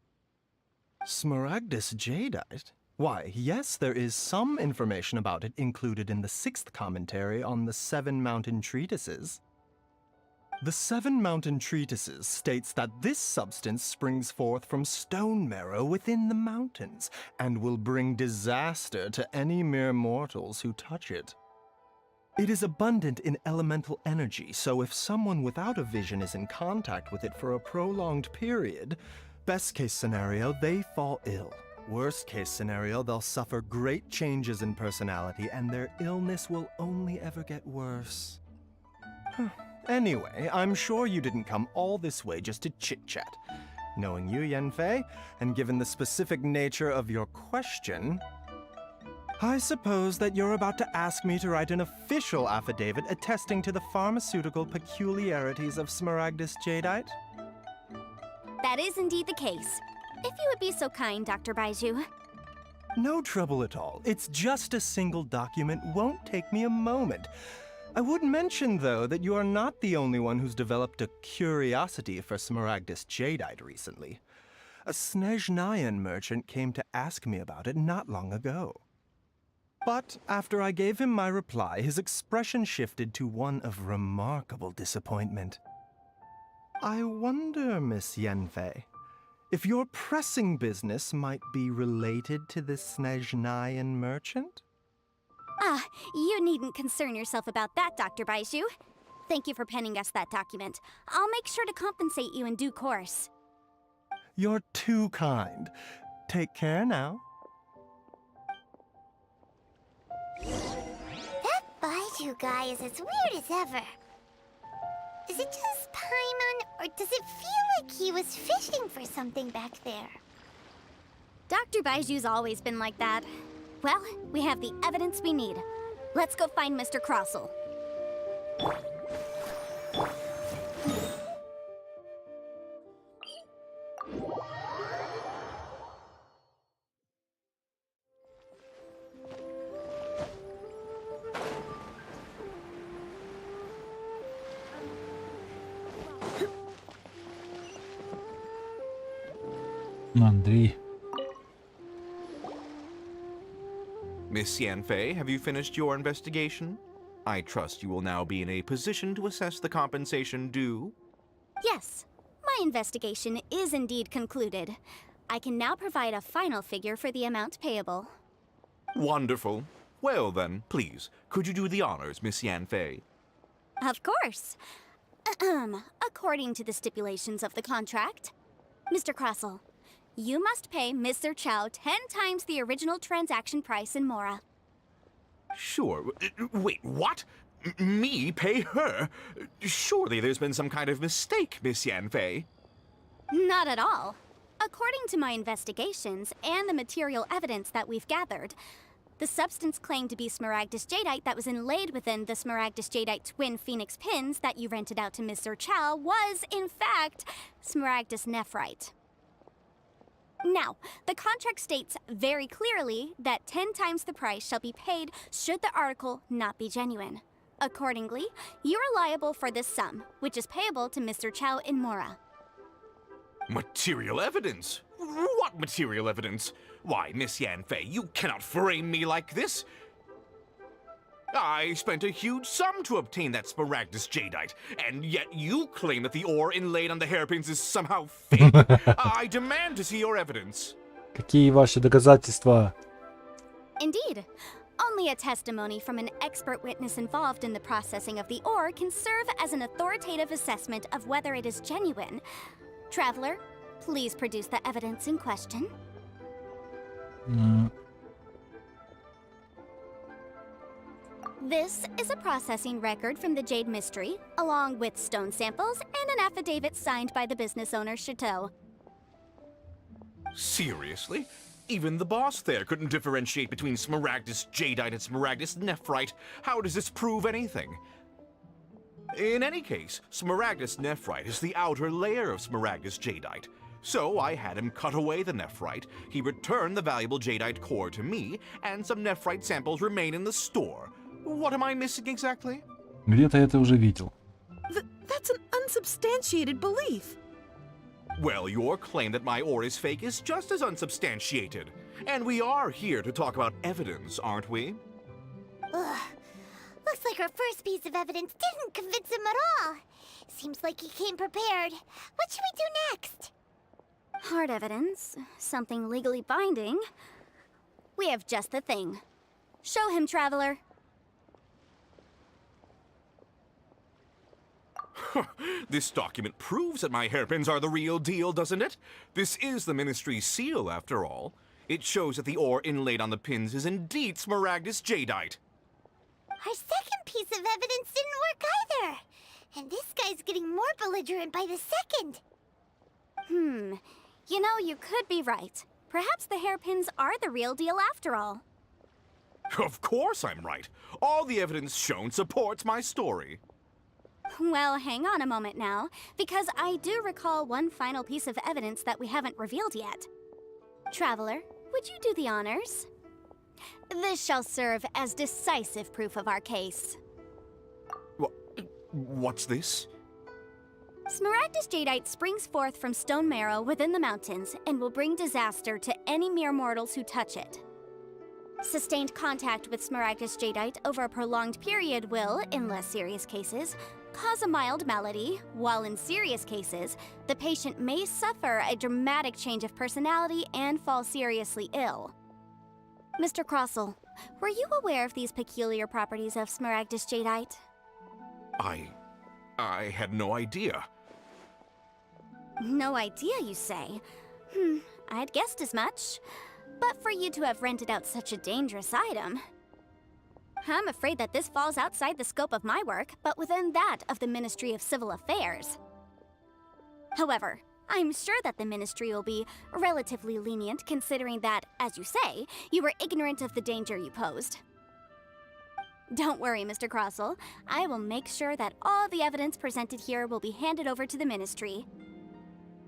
Smaragdus Jadeite? Why, yes, there is some information about it included in the 6th commentary on the 7 Mountain Treatises. The 7 Mountain Treatises states that this substance springs forth from stone marrow within the mountains, and will bring disaster to any mere mortals who touch it. It is abundant in elemental energy, so if someone without a vision is in contact with it for a prolonged period, best case scenario, they fall ill. Worst case scenario, they'll suffer great changes in personality, and their illness will only ever get worse. Anyway, I'm sure you didn't come all this way just to chit-chat. Knowing you, Yanfei, and given the specific nature of your question, I suppose that you're about to ask me to write an official affidavit attesting to the pharmaceutical peculiarities of Smaragdus jadeite? That is indeed the case. If you would be so kind, Dr. Baiju. No trouble at all. It's just a single document. Won't take me a moment. I would mention, though, that you are not the only one who's developed a curiosity for Smaragdus jadeite recently. A Snezhnayan merchant came to ask me about it not long ago. But after I gave him my reply, his expression shifted to one of remarkable disappointment. I wonder, Miss Yanfei, if your pressing business might be related to this Snezhnayan merchant? Ah, you needn't concern yourself about that, Dr. Baiju. Thank you for penning us that document. I'll make sure to compensate you in due course. You're too kind. Take care now. That Baiju guy is as weird as ever. Is it just Paimon, or does it feel like he was fishing for something back there? Dr. Baiju's always been like that. Well, we have the evidence we need. Let's go find Mr. Crossell. Андрей. Miss Yanfei, have you finished your investigation? I trust you will now be in a position to assess the compensation due. Yes, my investigation is indeed concluded. I can now provide a final figure for the amount payable. Wonderful. Well then, please, could you do the honors, Miss Yanfei? Of course. According to the stipulations of the contract, Mr. Crossell, you must pay Mr. Chow 10 times the original transaction price in Mora. Sure. Wait, what? Me pay her? Surely there's been some kind of mistake, Miss Yanfei. Not at all. According to my investigations and the material evidence that we've gathered, the substance claimed to be Smaragdus jadeite that was inlaid within the Smaragdus jadeite twin phoenix pins that you rented out to Mr. Chow was, in fact, Smaragdus nephrite. Now, the contract states very clearly that 10 times the price shall be paid should the article not be genuine. Accordingly, you are liable for this sum, which is payable to Mr. Chow in Mora. Material evidence? What material evidence? Why, Miss Yanfei, you cannot frame me like this. I spent a huge sum to obtain that Smaragdus jadeite, and yet you claim that the ore inlaid on the hairpins is somehow fake. I demand to see your evidence. Какие ваши доказательства? Indeed. Only a testimony from an expert witness involved in the processing of the ore can serve as an authoritative assessment of whether it is genuine. Traveler, please produce the evidence in question. This is a processing record from the Jade Mystery, along with stone samples and an affidavit signed by the business owner, Chateau. Seriously? Even the boss there couldn't differentiate between Smaragdus jadeite and Smaragdus nephrite. How does this prove anything? In any case, Smaragdus nephrite is the outer layer of Smaragdus jadeite. So I had him cut away the nephrite, he returned the valuable jadeite core to me, and some nephrite samples remain in the store. What am I missing exactly? Где-то я это уже видел. That's an unsubstantiated belief. Well, your claim that my ore is fake is just as unsubstantiated. And we are here to talk about evidence, aren't we? Ugh. Looks like our first piece of evidence didn't convince him at all. Seems like he came prepared. What should we do next? Hard evidence, something legally binding. We have just the thing. Show him, Traveler. This document proves that my hairpins are the real deal, doesn't it? This is the Ministry's seal, after all. It shows that the ore inlaid on the pins is indeed Smaragdus jadeite. Our second piece of evidence didn't work either. And this guy's getting more belligerent by the second. You know, you could be right. Perhaps the hairpins are the real deal after all. Of course I'm right. All the evidence shown supports my story. Well, hang on a moment now, because I do recall one final piece of evidence that we haven't revealed yet. Traveler, would you do the honors? This shall serve as decisive proof of our case. What's this? Smaragdus jadeite springs forth from stone marrow within the mountains and will bring disaster to any mere mortals who touch it. Sustained contact with Smaragdus jadeite over a prolonged period will, in less serious cases, cause a mild malady, while in serious cases, the patient may suffer a dramatic change of personality and fall seriously ill. Mr. Crossell, were you aware of these peculiar properties of Smaragdus jadeite? I had no idea. No idea, you say? I'd guessed as much. But for you to have rented out such a dangerous item... I'm afraid that this falls outside the scope of my work, but within that of the Ministry of Civil Affairs. However, I'm sure that the Ministry will be relatively lenient considering that, as you say, you were ignorant of the danger you posed. Don't worry, Mr. Crossell. I will make sure that all the evidence presented here will be handed over to the Ministry.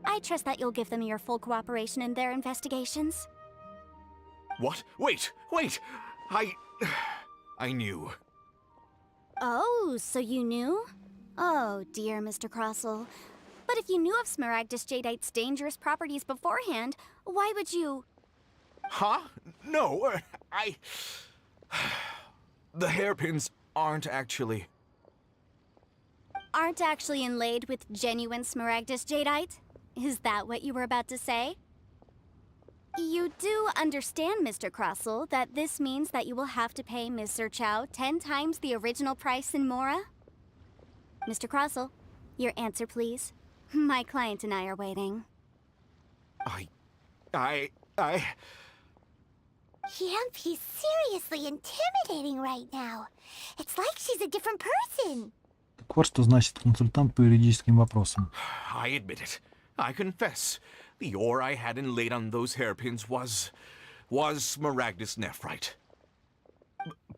I trust that you'll give them your full cooperation in their investigations. What? Wait! I knew. Oh, so you knew? Oh, dear Mr. Crossell. But if you knew of Smaragdus jadeite's dangerous properties beforehand, why would you... Huh? No, The hairpins aren't actually... Aren't actually inlaid with genuine Smaragdus jadeite? Is that what you were about to say? You do understand, Mr. Crossell, that this means that you will have to pay Ms. Zerchow 10 times the original price in Mora? Mr. Crossell, your answer, please. My client and I are waiting. Yep, he's seriously intimidating right now. It's like she's a different person. Так вот, что значит консультант по юридическим вопросам. I admit it. I confess. The ore I had inlaid on those hairpins was Smaragdus nephrite.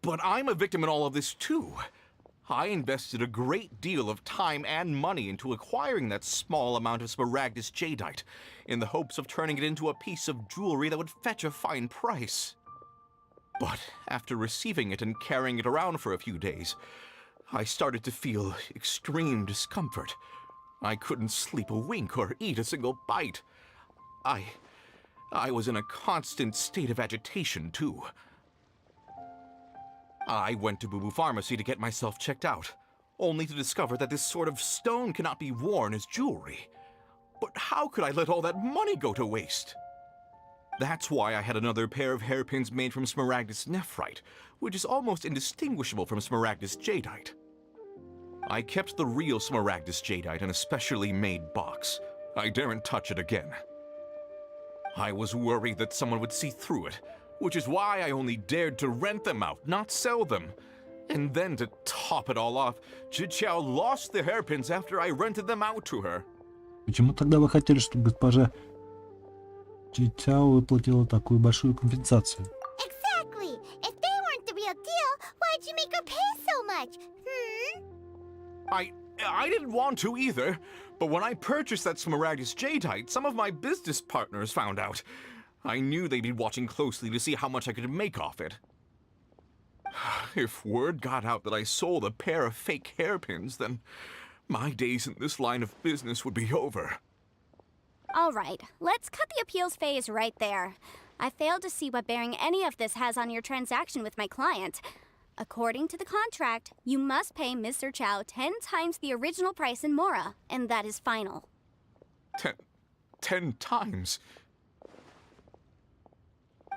But I'm a victim in all of this too. I invested a great deal of time and money into acquiring that small amount of Smaragdus jadeite, in the hopes of turning it into a piece of jewelry that would fetch a fine price. But after receiving it and carrying it around for a few days, I started to feel extreme discomfort. I couldn't sleep a wink or eat a single bite. I was in a constant state of agitation, too. I went to Boo Boo Pharmacy to get myself checked out, only to discover that this sort of stone cannot be worn as jewelry. But how could I let all that money go to waste? That's why I had another pair of hairpins made from Smaragdus nephrite, which is almost indistinguishable from Smaragdus jadeite. I kept the real Smaragdus jadeite in a specially made box. I daren't touch it again. I was worried that someone would see through it, which is why I only dared to rent them out, not sell them. And then to top it all off, Zhiqiao lost the hairpins after I rented them out to her. Почему тогда вы хотели, чтобы госпожа Чичао выплатила такую большую компенсацию? Exactly. If they weren't the real deal, why'd you make her pay so much? I didn't want to either, but when I purchased that Smaragdus jadeite, some of my business partners found out. I knew they'd be watching closely to see how much I could make off it. If word got out that I sold a pair of fake hairpins, then my days in this line of business would be over. All right, let's cut the appeals phase right there. I failed to see what bearing any of this has on your transaction with my client. According to the contract, you must pay Mr. Chow 10 times the original price in Mora, and that is final. 10 times?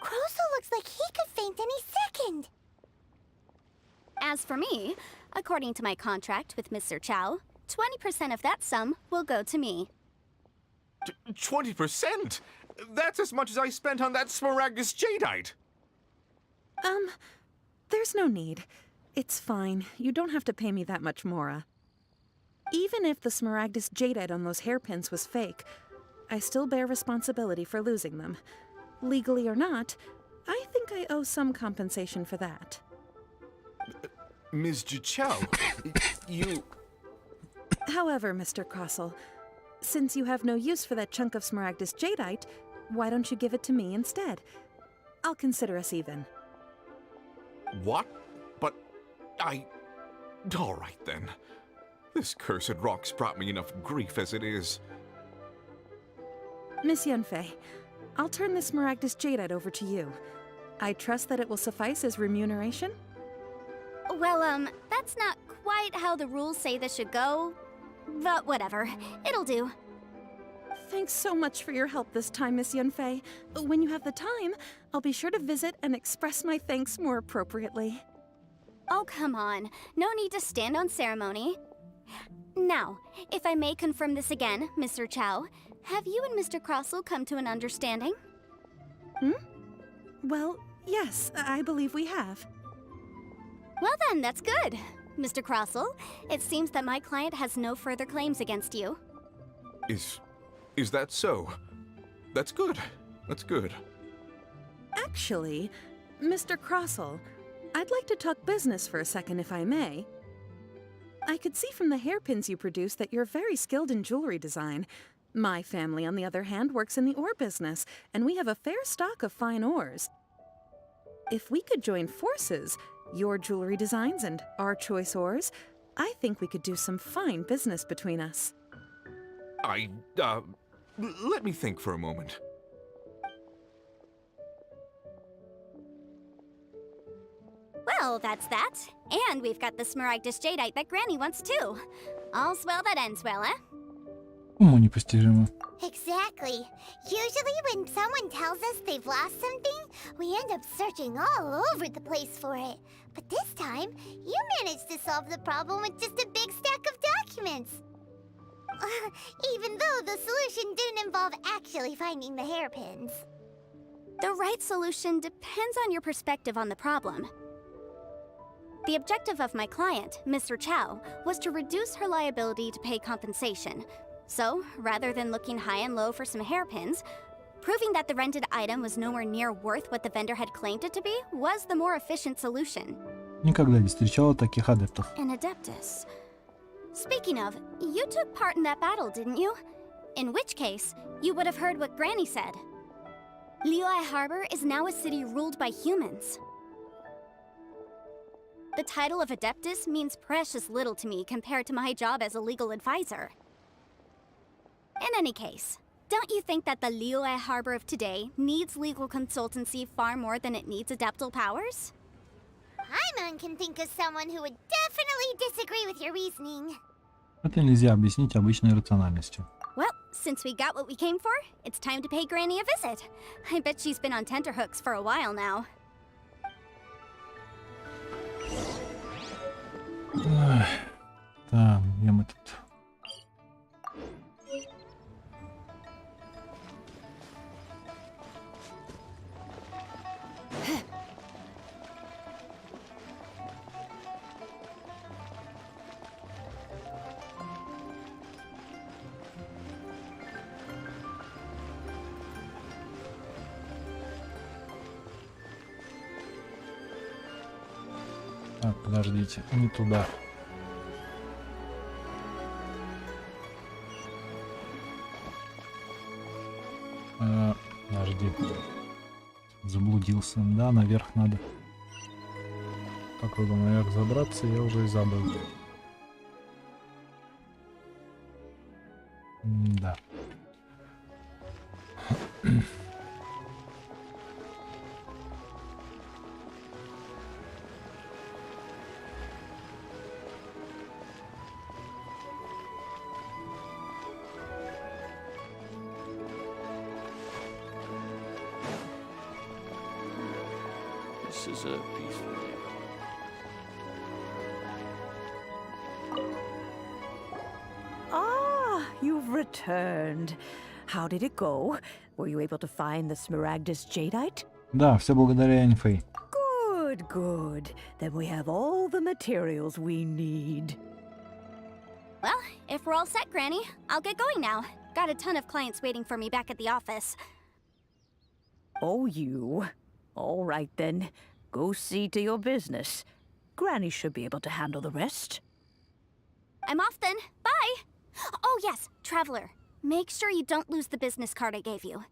Crossell looks like he could faint any second. As for me, according to my contract with Mr. Chow, 20% of that sum will go to me. 20%? That's as much as I spent on that Smaragdus jadeite! There's no need. It's fine. You don't have to pay me that much, Mora. Even if the Smaragdus jadeite on those hairpins was fake, I still bear responsibility for losing them. Legally or not, I think I owe some compensation for that. Ms. Jichao, you... However, Mr. Crossell, since you have no use for that chunk of Smaragdus jadeite, why don't you give it to me instead? I'll consider us even. What? But all right then. This cursed rock's brought me enough grief as it is. Miss Yunfei, I'll turn this Smaragdus jadeite over to you. I trust that it will suffice as remuneration? Well, that's not quite how the rules say this should go. But whatever, it'll do. Thanks so much for your help this time, Miss Yunfei. When you have the time, I'll be sure to visit and express my thanks more appropriately. Oh, come on. No need to stand on ceremony. Now, if I may confirm this again, Mr. Chow, have you and Mr. Crossell come to an understanding? Well, yes, I believe we have. Well then, that's good. Mr. Crossell, it seems that my client has no further claims against you. Is that so? That's good. That's good. Actually, Mr. Crossell, I'd like to talk business for a second, if I may. I could see from the hairpins you produce that you're very skilled in jewelry design. My family, on the other hand, works in the ore business, and we have a fair stock of fine ores. If we could join forces, your jewelry designs and our choice ores, I think we could do some fine business between us. Let me think for a moment. Well, that's that. And we've got the Smaragdus jadeite that Granny wants too. All's well that ends well, eh? Уму непостижимо. Exactly. Usually when someone tells us they've lost something, we end up searching all over the place for it. But this time, you managed to solve the problem with just a big stack of documents. Even though the solution didn't involve actually finding the hairpins. The right solution depends on your perspective on the problem. The objective of my client, Mr. Chow, was to reduce her liability to pay compensation. So, rather than looking high and low for some hairpins, proving that the rented item was nowhere near worth what the vendor had claimed it to be was the more efficient solution. Никогда не встречала таких адептов. An Adeptus. Speaking of, you took part in that battle, didn't you? In which case, you would have heard what Granny said. Liyue Harbor is now a city ruled by humans. The title of Adeptus means precious little to me compared to my job as a legal advisor. In any case, don't you think that the Liyue Harbor of today needs legal consultancy far more than it needs adeptal powers? Paimon can think of someone who would definitely disagree with your reasoning. Это нельзя объяснить обычной рациональностью. Well, since we got what we came for, it's time to pay Granny a visit. I bet she's been on tenterhooks for a while now. Так, где мы тут? Так, подождите, не туда. Подожди. Заблудился. Да, наверх надо. Как туда наверх забраться, я уже и забыл. Да. This is a peaceful day. Ah, you've returned. How did it go? Were you able to find the Smaragdus jadeite? Да, все благодаря Эньфэй. Good, good. Then we have all the materials we need. Well, If we're all set, Granny, I'll get going now. Got a ton of clients waiting for me back at the office. Oh, you. All right then. Go see to your business. Granny should be able to handle the rest. I'm off then. Bye! Oh yes, Traveler. Make sure you don't lose the business card I gave you.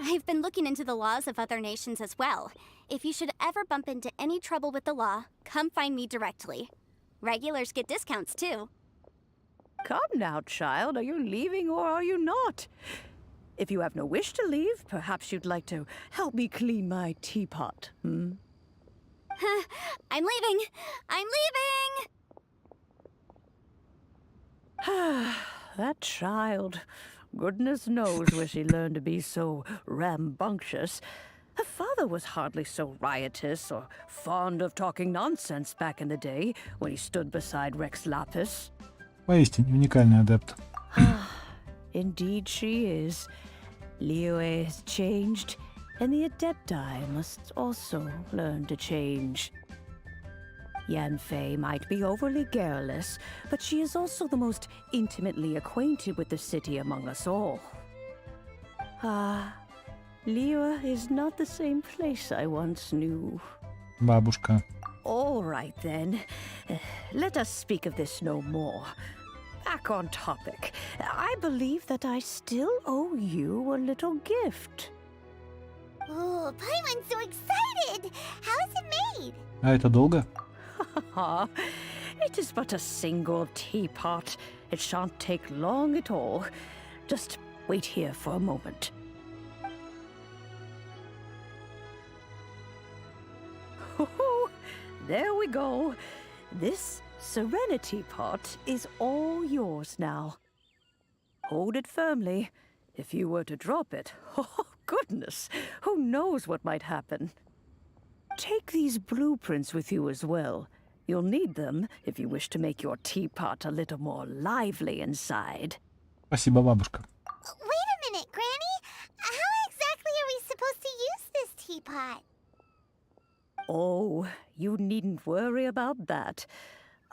I've been looking into the laws of other nations as well. If you should ever bump into any trouble with the law, come find me directly. Regulars get discounts too. Come now, child. Are you leaving or are you not? If you have no wish to leave, perhaps you'd like to help me clean my teapot, hmm? I'm leaving! I'm leaving! That child. Goodness knows where she learned to be so rambunctious. Her father was hardly so riotous or fond of talking nonsense back in the day when he stood beside Rex Lapis. Поистине уникальный адепт. Indeed she is. Liyue has changed, and the Adepti must also learn to change. Yanfei might be overly garrulous, but she is also the most intimately acquainted with the city among us all. Liyue is not the same place I once knew. Бабушка. All right then. Let us speak of this no more. Back on topic. I believe that I still owe you a little gift. Oh, Paimon's so excited! How is it made? А это долго? It is but a single teapot. It shan't take long at all. Just wait here for a moment. There we go. This Serenity pot is all yours now. Hold it firmly. If you were to drop it, oh goodness, who knows what might happen. Take these blueprints with you as well. You'll need them if you wish to make your teapot a little more lively inside. Спасибо, бабушка. Wait a minute, Granny! How exactly are we supposed to use this teapot? Oh, you needn't worry about that.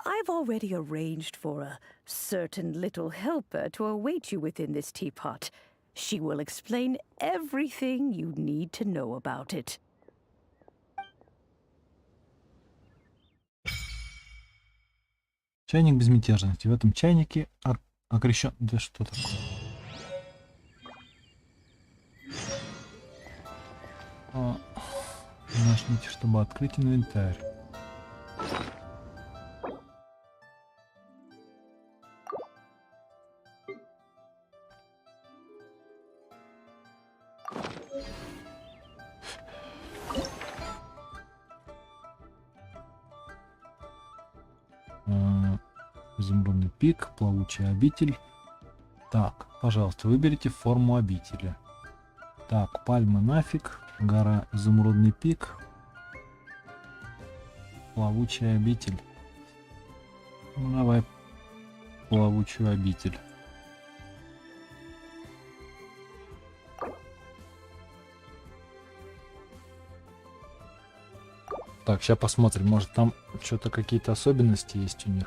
I've already arranged for a certain little helper to await you within this teapot. She will explain everything you need to know about it. Чайник безмятежности. В этом чайнике окрещен... Да что такое? Нажмите, чтобы открыть инвентарь. Изумрудный пик, плавучая обитель. Так, пожалуйста, выберите форму обители. Так, пальмы нафиг, гора изумрудный пик, плавучая обитель. Ну, давай плавучую обитель. Так, сейчас посмотрим, может там что-то какие-то особенности есть у них.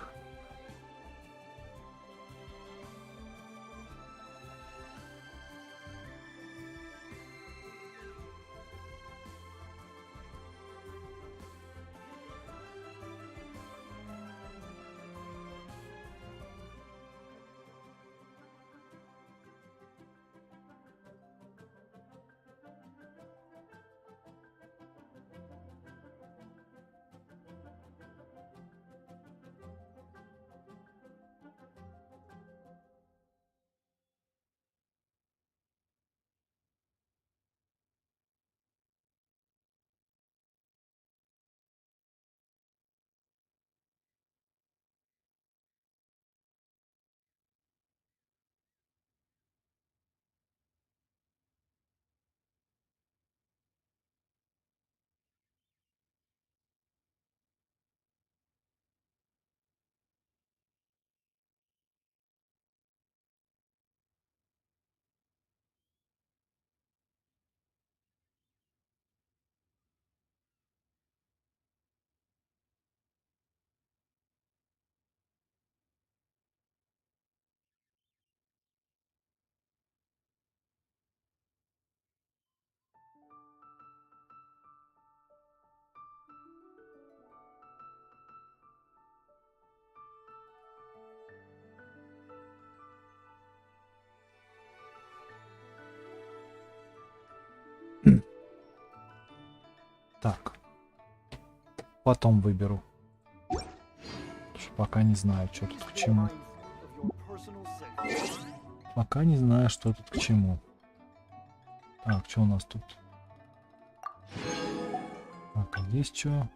Потом выберу. Потому что пока не знаю, что тут к чему. Пока не знаю, что тут к чему. Так, что у нас тут? Так, а здесь что?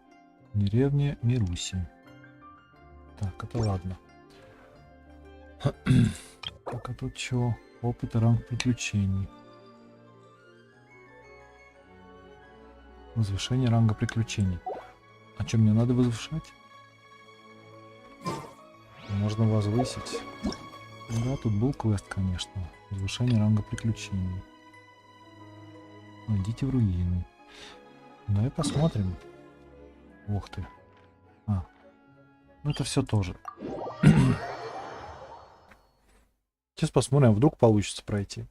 Деревня Мируси. Так, это ладно. Так, а тут что? Опыт и ранг приключений. Возвышение ранга приключений. А что, мне надо возвышать? Можно возвысить. Да, тут был квест, конечно. Возвышение ранга приключений. Идите в руины. Давай посмотрим. Ух ты. А. Ну это все тоже. Сейчас посмотрим, вдруг получится пройти.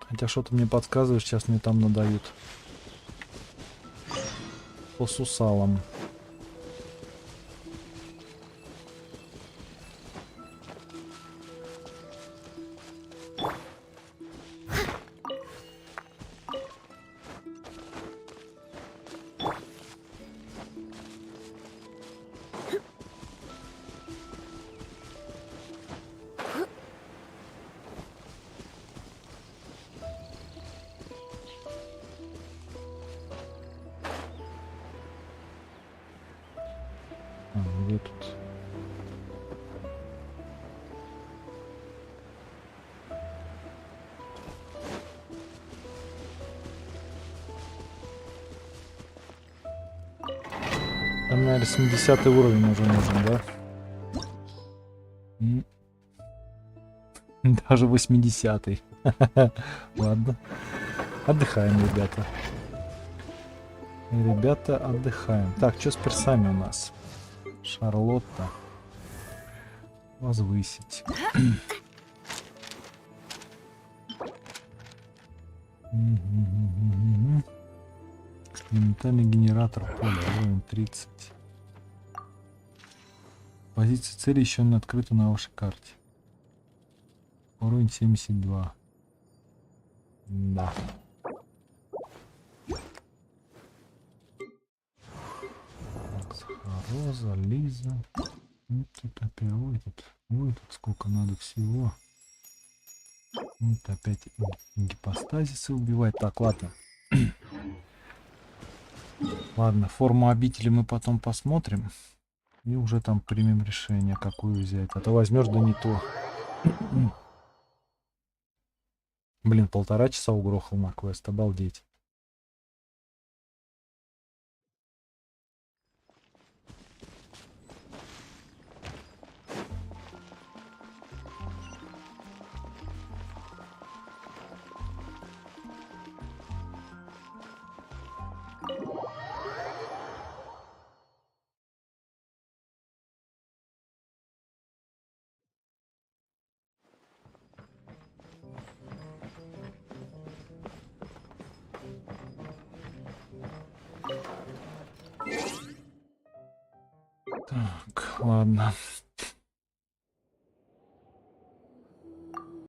Хотя что-то мне подсказывает, сейчас мне там надают по сусалам. Где тут? Там, наверное, 70 уровень уже нужен, да? Даже 80-й. Ладно. Отдыхаем, ребята. Ребята, отдыхаем. Так, что с персами у нас? Шарлотта. Возвысить. Экспериментальный генератор поля. Уровень 30. Позиция цели еще не открыта на вашей карте. Уровень 72. Да. Роза, Лиза. Вот тут опять. Ой, тут сколько надо всего. Вот опять гипостазисы убивать. Так, ладно. Ладно, форму обители мы потом посмотрим. И уже там примем решение, какую взять. А то возьмешь, да не то. Блин, 1,5 часа угрохал на квест. Обалдеть. Так, ладно.